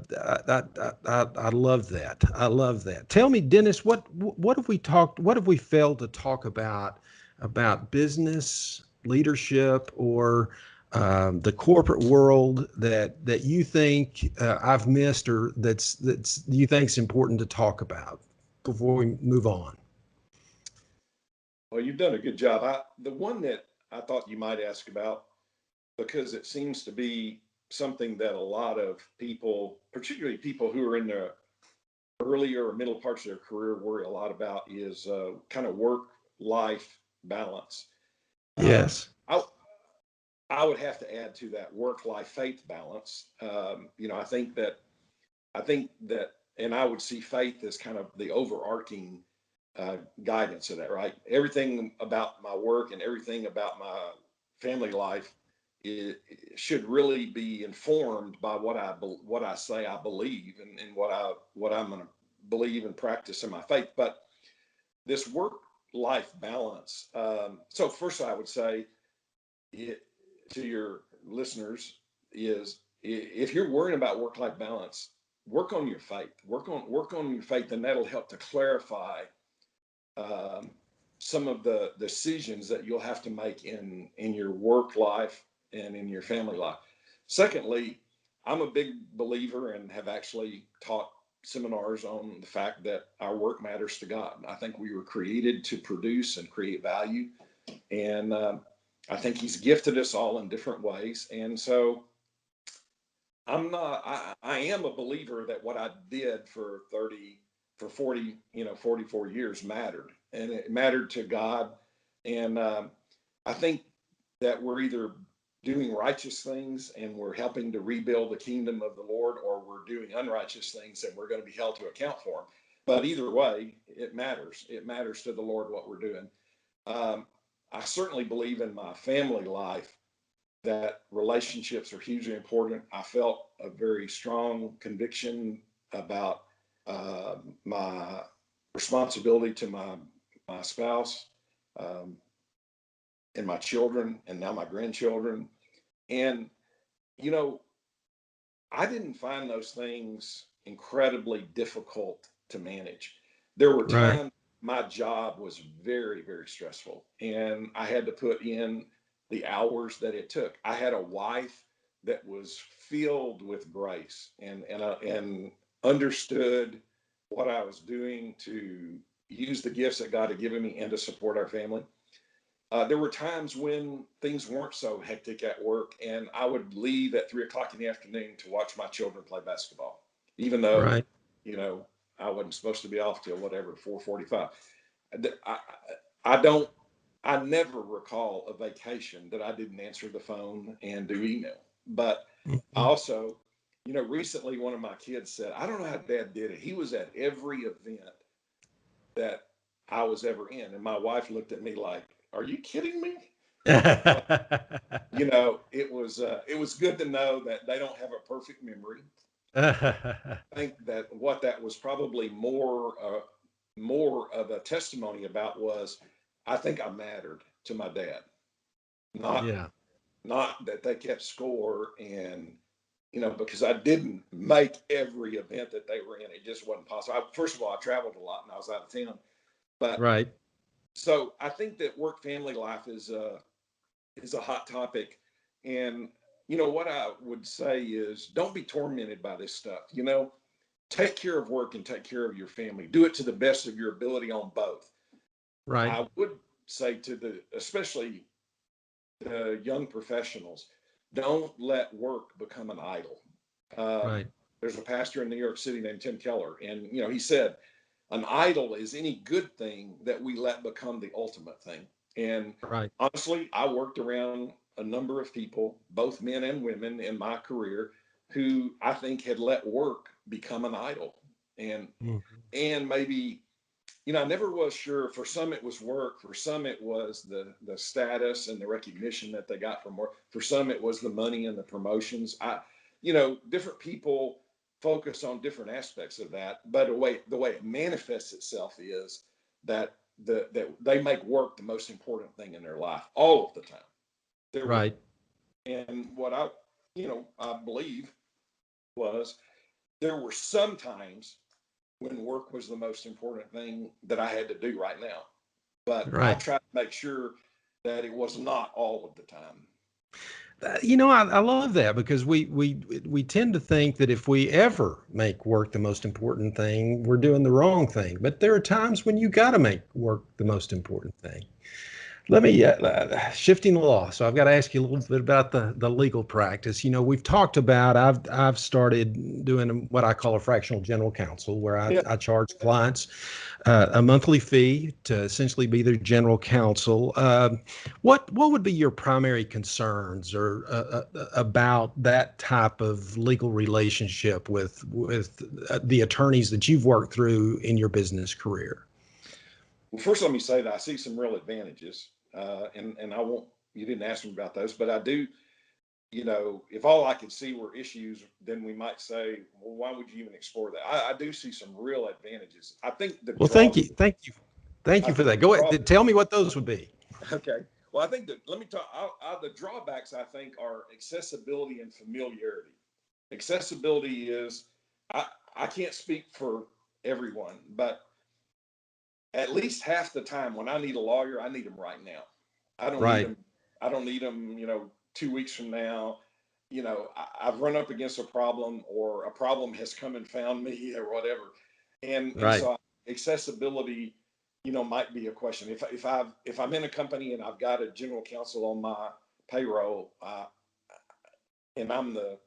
love that. I love that. Tell me, Dennis, what have we talked? What have we failed to talk about business leadership or the corporate world that you think I've missed, or that's you think is important to talk about before we move on? Well, you've done a good job. The one that I thought you might ask about, because it seems to be something that a lot of people, particularly people who are in the earlier or middle parts of their career, worry a lot about, is kind of work-life balance. Um, Yes. I, I would have to add to that work-life faith balance. I think that, and I would see faith as kind of the overarching guidance of that, right? Everything about my work and everything about my family life should really be informed by what I say I believe, and what I'm going to believe and practice in my faith. But this work life balance. So first, I would say it, to your listeners is, if you're worrying about work life balance, work on your faith. Work on your faith, and that'll help to clarify um, some of the decisions that you'll have to make in your work life and in your family life. Secondly, I'm a big believer and have actually taught seminars on the fact that our work matters to God. I think we were created to produce and create value, and I think He's gifted us all in different ways. And so I am a believer that what I did for 40, 44 years mattered, and it mattered to God. And I think that we're either doing righteous things and we're helping to rebuild the kingdom of the Lord, or we're doing unrighteous things and we're going to be held to account for them. But either way, it matters. It matters to the Lord what we're doing. Um, I certainly believe in my family life that relationships are hugely important. I felt a very strong conviction about my responsibility to my spouse, um, and my children, and now my grandchildren. And you know, I didn't find those things incredibly difficult to manage. There were Right. times my job was very, very stressful, and I had to put in the hours that it took. I had a wife that was filled with grace, and understood what I was doing to use the gifts that God had given me and to support our family. There were times when things weren't so hectic at work, and I would leave at 3 o'clock in the afternoon to watch my children play basketball, even though, Right. you know, I wasn't supposed to be off till whatever 4:45. I, I don't. I never recall a vacation that I didn't answer the phone and do email. But I Mhm. also, recently one of my kids said, "I don't know how Dad did it. He was at every event that I was ever in," and my wife looked at me like, "Are you kidding me?" But it was good to know that they don't have a perfect memory. I think that what that was probably more of a testimony about was, I think I mattered to my dad, not Yeah. not that they kept score, and because I didn't make every event that they were in. It just wasn't possible. First of all, I traveled a lot and I was out of town. But Right. so I think that work family life is a hot topic. And what I would say is, don't be tormented by this stuff. Take care of work and take care of your family. Do it to the best of your ability on both. Right. I would say to especially the young professionals, don't let work become an idol. Um, Right. there's a pastor in New York City named Tim Keller, and he said, an idol is any good thing that we let become the ultimate thing. And Right. honestly, I worked around a number of people, both men and women, in my career, who I think had let work become an idol. And Mhm. and maybe, I never was sure. For some it was work, for some it was the status and the recognition that they got from work, for some it was the money and the promotions. Different people focus on different aspects of that, but the way it manifests itself is that that they make work the most important thing in their life all of the time. Right. And what I believe was there were some times when work was the most important thing that I had to do right now, but I Right. tried to make sure that it was not all of the time. I love that because we tend to think that if we ever make work the most important thing, we're doing the wrong thing. But there are times when you got to make work the most important thing. Let me shifting the law. So I've got to ask you a little bit about the legal practice. We've talked about I've started doing what I call a fractional general counsel, where Yeah. I charge clients a monthly fee to essentially be their general counsel. What would be your primary concerns or about that type of legal relationship with the attorneys that you've worked through in your business career? Well, first, let me say that I see some real advantages, and I won't. You didn't ask me about those, but I do. If all I could see were issues, then we might say, well, why would you even explore that? I do see some real advantages. I think the Well, draw. thank I you for think that. the Go draw. ahead, tell me what those would be. Okay. Well, I think that let me talk. The drawbacks I think are accessibility and familiarity. Accessibility is I I can't speak for everyone, but at least half the time when I need a lawyer, I need them right now. I don't need Right, them. I don't need them. 2 weeks from now. I've run up against a problem, or a problem has come and found me, or whatever, and right, so accessibility, might be a question. If I'm in a company and I've got a general counsel on my payroll, and I'm the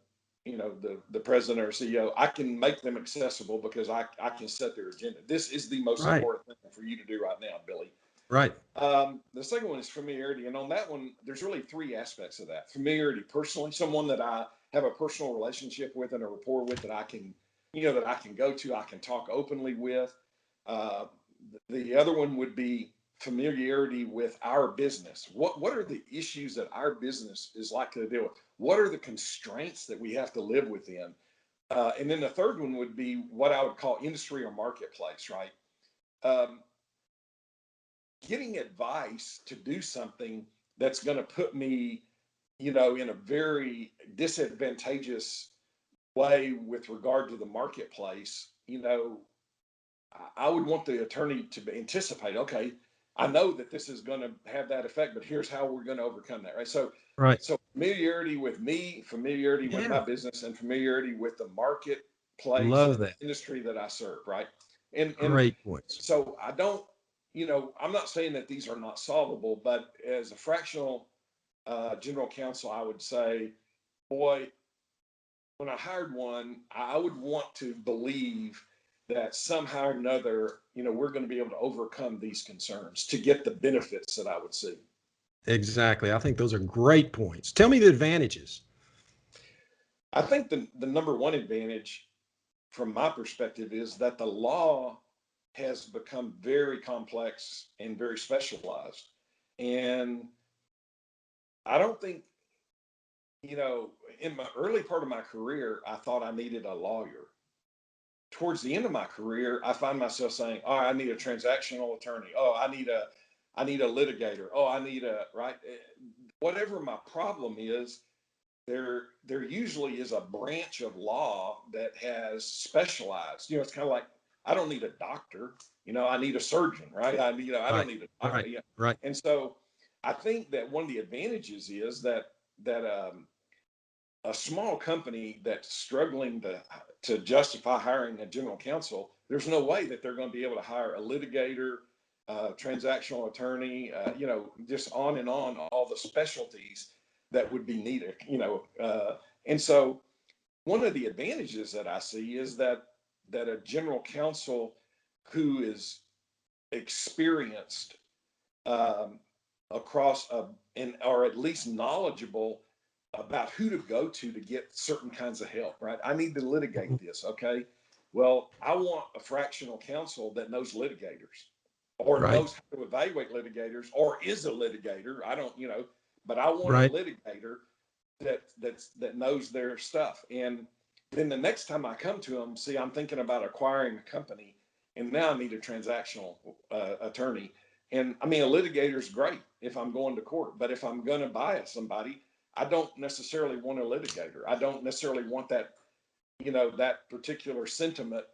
president or CEO, I can make them accessible because I can set their agenda. This is the most right, important thing for you to do right now, Billy. right, The second one is familiarity, and on that one, there's really three aspects of that. Familiarity personally, someone that I have a personal relationship with and a rapport with, that I can go to, I can talk openly with. Uh, the other one would be familiarity with our business. What are the issues that our business is likely to deal with? What are the constraints that we have to live within? And then the third one would be what I would call industry or marketplace, right? Um, Getting advice to do something that's going to put me, in a very disadvantageous way with regard to the marketplace. I would want the attorney to anticipate, okay, I know that this is going to have that effect, but here's how we're going to overcome that, right? So, right. so familiarity with me, familiarity with my Yeah, business, and familiarity with the marketplace love and that. the industry that I serve, right? And Great points. so I don't, I'm not saying that these are not solvable, but as a fractional general counsel, I would say, boy, when I hired one, I would want to believe that somehow or another, we're going to be able to overcome these concerns to get the benefits that I would see. Exactly. I think those are great points. Tell me the advantages. I think the number one advantage from my perspective is that the law has become very complex and very specialized. And I don't think, in my early part of my career, I thought I needed a lawyer. Towards the end of my career, I find myself saying, "Oh, I need a transactional attorney. Oh, I need a litigator. Oh, I need a right." Whatever my problem is, there usually is a branch of law that has specialized. It's kind of like, I don't need a doctor. I need a surgeon, right? I don't Right, need a doctor. right, Yeah. right. And so, I think that one of the advantages is that a small company that's struggling to justify hiring a general counsel, there's no way that they're going to be able to hire a litigator, transactional attorney, just on and on, all the specialties that would be needed. And so one of the advantages that I see is that a general counsel who is experienced, um, across and or at least knowledgeable about who to go to get certain kinds of help, right? I need to litigate Mhm. this. Okay. Well, I want a fractional counsel that knows litigators, or Right, knows how to evaluate litigators, or is a litigator. I don't, but I want a right. litigator that knows their stuff. And then the next time I come to them, see, I'm thinking about acquiring a company, and now I need a transactional attorney. And I mean, a litigator is great if I'm going to court, but if I'm going to buy somebody, I don't necessarily want a litigator. I don't necessarily want that, that particular sentiment,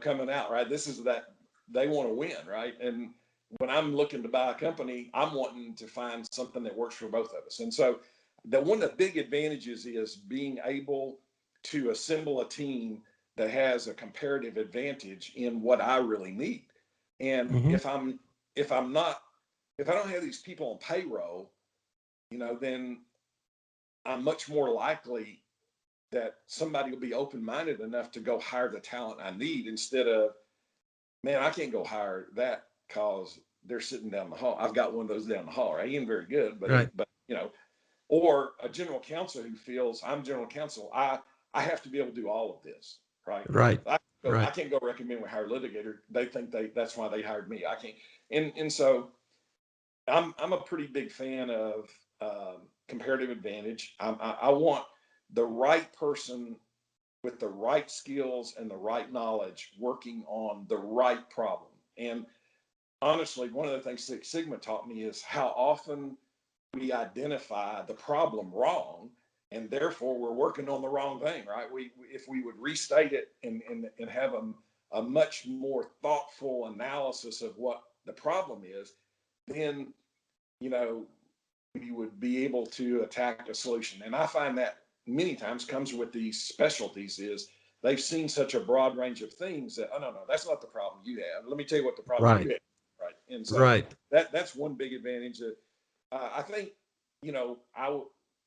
coming out, right? This is that they want to win, right? And when I'm looking to buy a company, I'm wanting to find something that works for both of us. And so one of the big advantages is being able to assemble a team that has a comparative advantage in what I really need. And Mm-hmm. if I don't have these people on payroll, then I'm much more likely that somebody will be open-minded enough to go hire the talent I need instead of, man, I can't go hire that because they're sitting down the hall. I've got one of those down the hall, right? He ain't very good, Right. but or a general counsel who feels I'm general counsel. I have to be able to do all of this, right? Right. I can't go recommend we hire a litigator. They think that's why they hired me. I can't. And so I'm a pretty big fan of comparative advantage. I want the right person with the right skills and the right knowledge working on the right problem. And honestly, one of the things Six Sigma taught me is how often we identify the problem wrong, and therefore we're working on the wrong thing, right? If we would restate it and have a much more thoughtful analysis of what the problem is, then we would be able to attack a solution. And I find that many times comes with these specialties is they've seen such a broad range of things that, oh, no, that's not the problem you have. Let me tell you what the problem Right. you have. Right. And so Right. that's one big advantage. I think,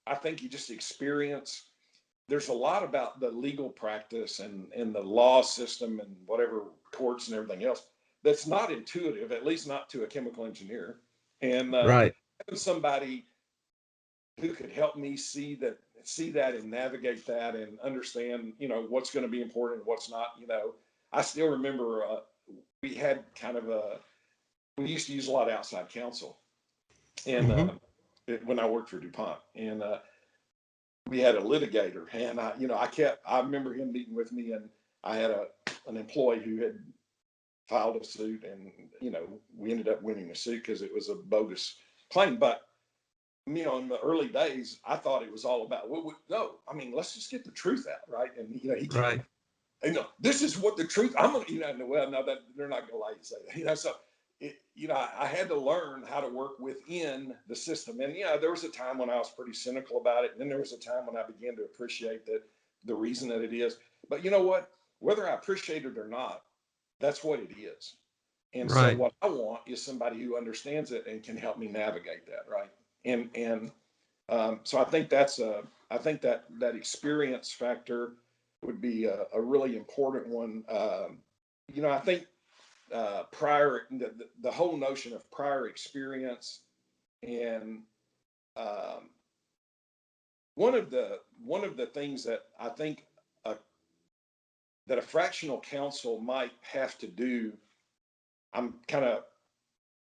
I think you just experience, there's a lot about the legal practice and the law system and whatever courts and everything else that's not intuitive, at least not to a chemical engineer. And Right. having somebody who could help me see that and navigate that and understand, what's going to be important and what's not. I still remember we had we used to use a lot of outside counsel, and Mm-hmm. when I worked for DuPont, and we had a litigator, and I remember him meeting with me, and I had an employee who had filed a suit, and we ended up winning the suit because it was a bogus claim. But in the early days, I thought it was all about no. I mean, let's just get the truth out, right? And he Right. this is what the truth. I'm gonna, well, no, that they're not gonna allow you to say that, So, I had to learn how to work within the system. And there was a time when I was pretty cynical about it, and then there was a time when I began to appreciate that the reason that it is. But you know what? Whether I appreciate it or not, that's what it is. And so Right. what I want is somebody who understands it and can help me navigate that, right? And so I think I think that experience factor would be a really important one. I think the whole notion of prior experience, and um, one of the things that I think that a fractional counsel might have to do. I'm kind of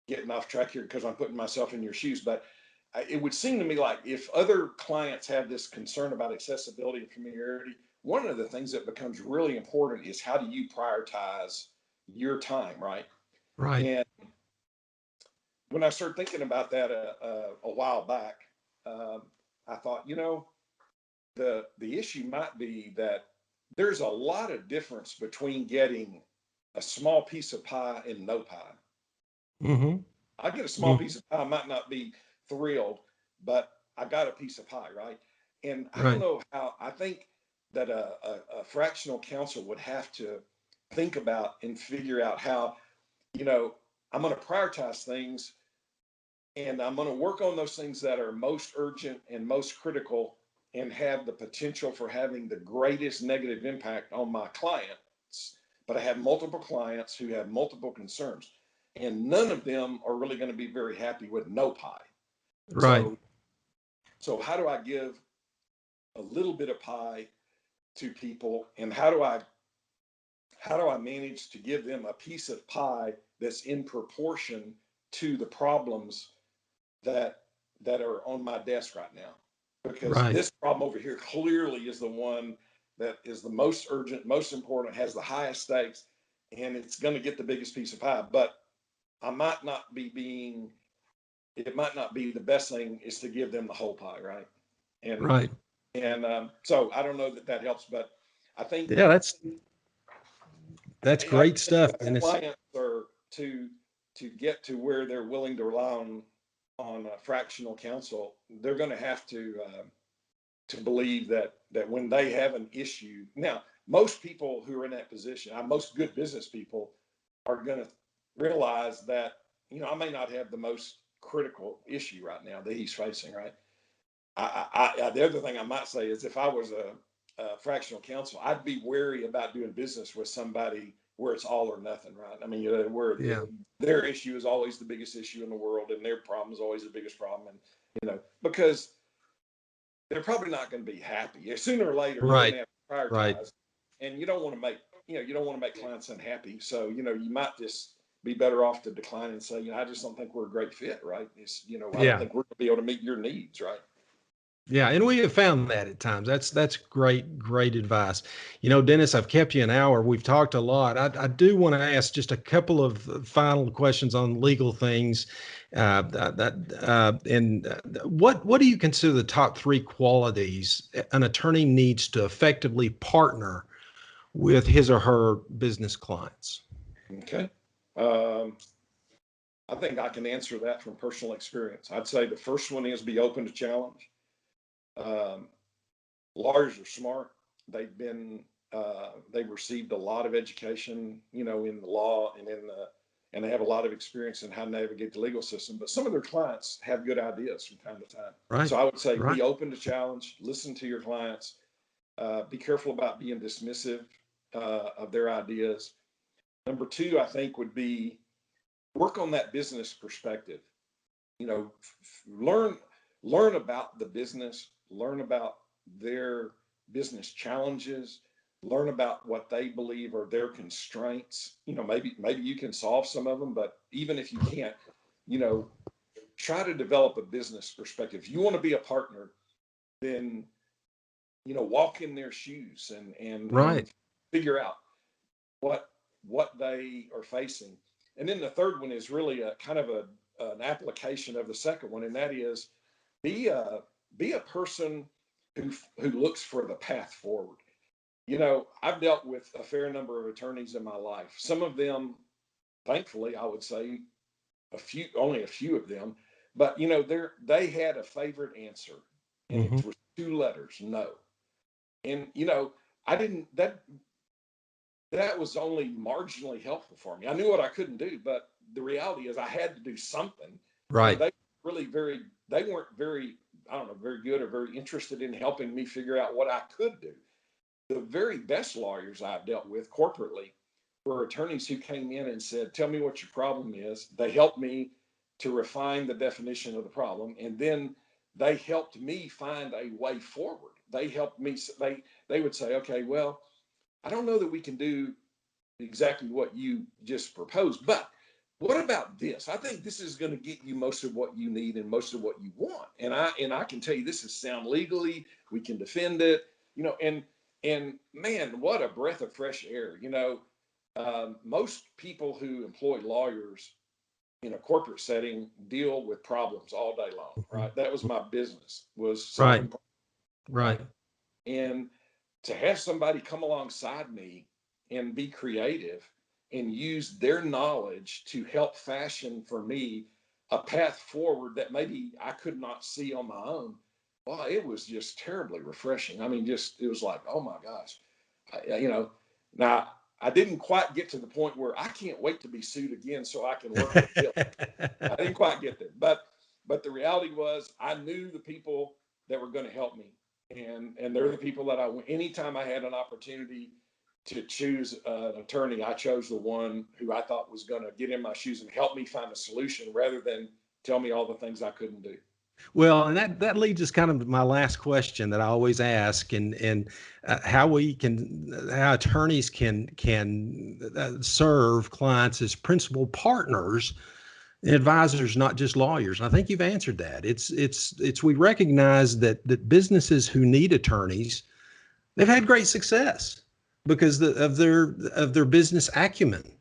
getting off track here because I'm putting myself in your shoes, but it would seem to me like if other clients have this concern about accessibility and familiarity, one of the things that becomes really important is how do you prioritize your time, right? Right. And when I started thinking about that a while back, I thought, the issue might be that there's a lot of difference between getting a small piece of pie and no pie. Mm-hmm. I get a small Mm-hmm. piece of pie, I might not be thrilled, but I got a piece of pie, right? And I don't Right. know how, I think that a fractional counsel would have to think about and figure out how, I'm going to prioritize things, and I'm going to work on those things that are most urgent and most critical and have the potential for having the greatest negative impact on my clients. But I have multiple clients who have multiple concerns, and none of them are really going to be very happy with no pie. Right. So how do I give a little bit of pie to people, and how do I manage to give them a piece of pie that's in proportion to the problems that are on my desk right now? Because Right. this problem over here clearly is the one that is the most urgent, most important, has the highest stakes, and it's going to get the biggest piece of pie. But it might not be the best thing is to give them the whole pie, right? And Right. So I don't know that helps, but I think Yeah, that's great stuff. And it's clients are to get to where they're willing to rely on fractional counsel. They're going to have to believe that when they have an issue. Now, most people who are in that position, most good business people, are going to realize that, I may not have the most critical issue right now that he's facing, right? The other thing I might say is, if I was a fractional counsel, I'd be wary about doing business with somebody where it's all or nothing, right? I mean, where their issue is always the biggest issue in the world, and their problem is always the biggest problem, and because they're probably not going to be happy. Sooner or later, right. you're going to have to prioritize, Right. and you don't want to make clients unhappy. So you might just be better off to decline and say, I just don't think we're a great fit, right? It's I don't think we're going to be able to meet your needs, right? Yeah, and we have found that at times. That's great advice. Dennis, I've kept you an hour. We've talked a lot. I do want to ask just a couple of final questions on legal things. What do you consider the top 3 qualities an attorney needs to effectively partner with his or her business clients? Okay. I think I can answer that from personal experience. I'd say the first one is be open to challenge. Lawyers are smart. They've received a lot of education, in the law and they have a lot of experience in how to navigate the legal system. But some of their clients have good ideas from time to time. Right. So I would say Right. be open to challenge, listen to your clients, be careful about being dismissive of their ideas. Number 2, I think, would be work on that business perspective. Learn about the business, learn about their business challenges, learn about what they believe are their constraints. Maybe you can solve some of them, but even if you can't, try to develop a business perspective. If you want to be a partner, then walk in their shoes and figure out what they are facing. And then the third one is really a kind of an application of the second one, and that is be a person who looks for the path forward. I've dealt with a fair number of attorneys in my life. Some of them, thankfully, I would say only a few of them, but they had a favorite answer, and it was 2 letters, no. And I didn't that was only marginally helpful for me. I knew what I couldn't do, but the reality is I had to do something. Right. And they weren't very, very good or very interested in helping me figure out what I could do. The very best lawyers I've dealt with corporately were attorneys who came in and said, tell me what your problem is. They helped me to refine the definition of the problem. And then they helped me find a way forward. They helped me, they would say, okay, well, I don't know that we can do exactly what you just proposed, but what about this? I think this is going to get you most of what you need and most of what you want. And I can tell you this is sound legally. We can defend it, and man, what a breath of fresh air. Most people who employ lawyers in a corporate setting deal with problems all day long, right? That was my business, was solving problems. Right. And to have somebody come alongside me and be creative and use their knowledge to help fashion for me a path forward that maybe I could not see on my own. Well, it was just terribly refreshing. I mean, it was like, oh my gosh, now I didn't quite get to the point where I can't wait to be sued again so I can work with Bill. I didn't quite get there, but the reality was I knew the people that were going to help me. And they're the people that anytime I had an opportunity to choose an attorney, I chose the one who I thought was going to get in my shoes and help me find a solution rather than tell me all the things I couldn't do. Well, and that leads us kind of to my last question that I always ask, and how attorneys can serve clients as principal partners, advisors, not just lawyers. And I think you've answered that. We recognize that businesses who need attorneys They've had great success because of their business acumen.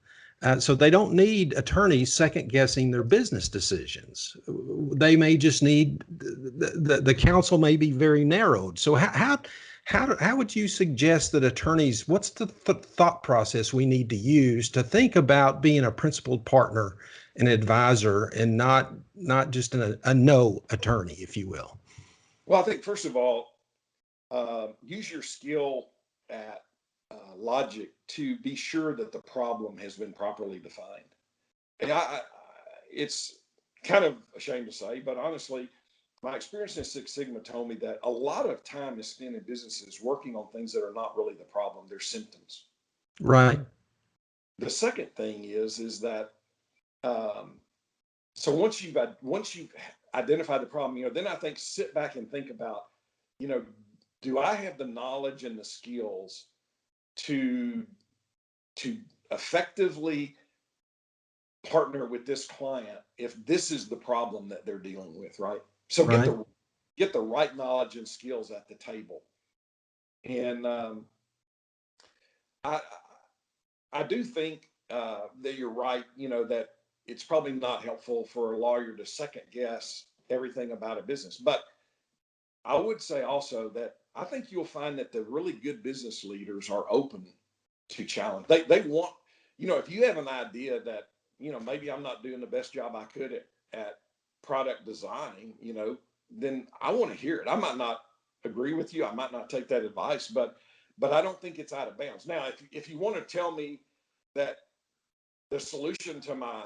So they don't need attorneys second guessing their business decisions. They may just need the counsel may be very narrowed. So how would you suggest that attorneys? What's the thought process we need to use to think about being a principal partner, an advisor, and not just a no attorney, if you will? Well, I think first of all, use your skill at logic to be sure that the problem has been properly defined. And it's kind of a shame to say, but honestly, my experience in Six Sigma told me that a lot of time is spent in businesses working on things that are not really the problem; they're symptoms. Right. The second thing is that um, so once you've identified the problem, then I think sit back and think about, you know, do I have the knowledge and the skills to to effectively partner with this client if this is the problem that they're dealing with, right? So Right. Get the right knowledge and skills at the table. And I I do think that you're right. That it's probably not helpful for a lawyer to second guess everything about a business. But I would say also that I think you'll find that the really good business leaders are open to challenge. They want, if you have an idea that, maybe I'm not doing the best job I could at product design, then I want to hear it. I might not agree with you. I might not take that advice, but I don't think it's out of bounds. Now, if you want to tell me that the solution to my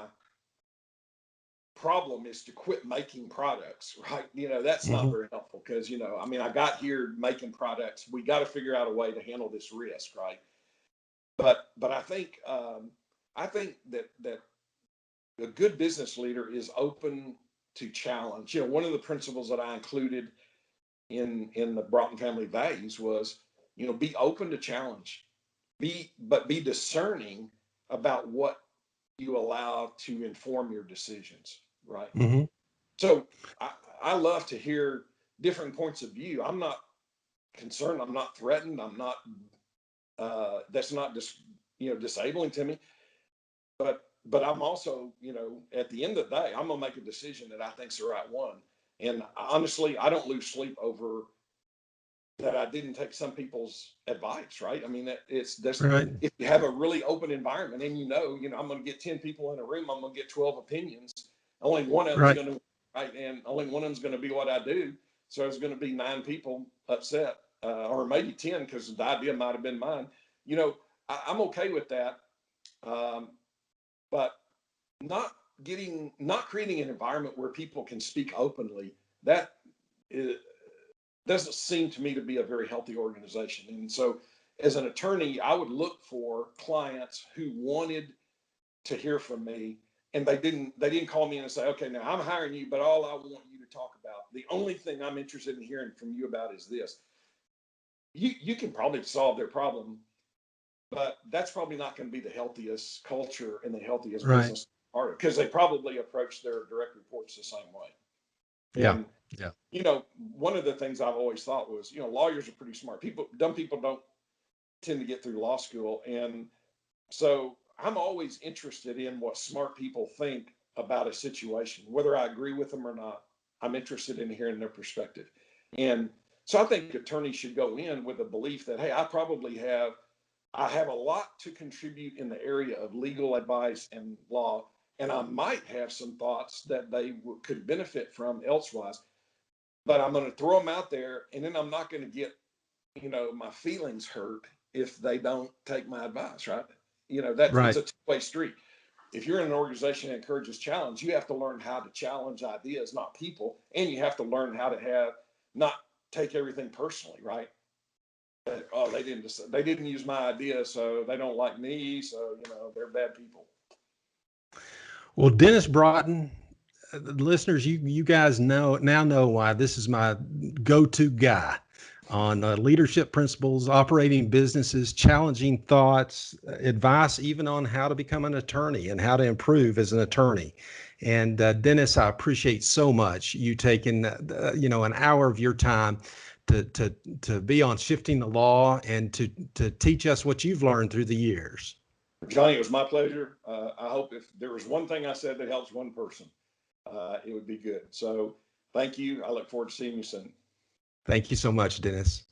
problem is to quit making products, right? That's not Mm-hmm. very helpful because, I got here making products. We got to figure out a way to handle this risk, right? But I think that a good business leader is open to challenge. One of the principles that I included in the Broughton family values was, be open to challenge, but be discerning about what you allow to inform your decisions, right? Mm-hmm. So I love to hear different points of view. I'm not concerned. I'm not threatened. I'm not. That's not just disabling to me. But I'm also, at the end of the day, I'm gonna make a decision that I think's the right one. And honestly, I don't lose sleep over that. I didn't take some people's advice, right? I mean, it's this. Right. If you have a really open environment, and I'm gonna get 10 people in a room, I'm gonna get 12 opinions. Only one of them's Right. gonna right, and only one of them's gonna be what I do. So there's gonna be 9 people upset, or maybe 10 because the idea might have been mine. I'm okay with that. Um, but not creating an environment where people can speak openly, that is, doesn't seem to me to be a very healthy organization. And so as an attorney, I would look for clients who wanted to hear from me, and they didn't call me and say, okay, now I'm hiring you, but all I want you to talk about, the only thing I'm interested in hearing from you about is this. You can probably solve their problem, but that's probably not going to be the healthiest culture and the healthiest Right. business part, because they probably approach their direct reports the same way. Yeah. And Yeah. one of the things I've always thought was, lawyers are pretty smart. Dumb people don't tend to get through law school, and so I'm always interested in what smart people think about a situation, whether I agree with them or not. I'm interested in hearing their perspective, and so I think attorneys should go in with a belief that, hey, I have a lot to contribute in the area of legal advice and law, and I might have some thoughts that they could benefit from elsewise, but I'm going to throw them out there, and then I'm not going to get, my feelings hurt if they don't take my advice, right? It's Right. a two-way street. If you're in an organization that encourages challenge, you have to learn how to challenge ideas, not people, and you have to learn how to not take everything personally, right? Oh, they didn't use my idea, so they don't like me, so they're bad people. Well, Dennis Broughton, listeners, you guys know why this is my go-to guy on leadership principles, operating businesses, challenging thoughts, advice, even on how to become an attorney and how to improve as an attorney. And Dennis, I appreciate so much you taking an hour of your time to be on Shifting the Law and to teach us what you've learned through the years. Johnny, it was my pleasure. I hope if there was one thing I said that helps one person, it would be good. So thank you. I look forward to seeing you soon. Thank you so much, Dennis.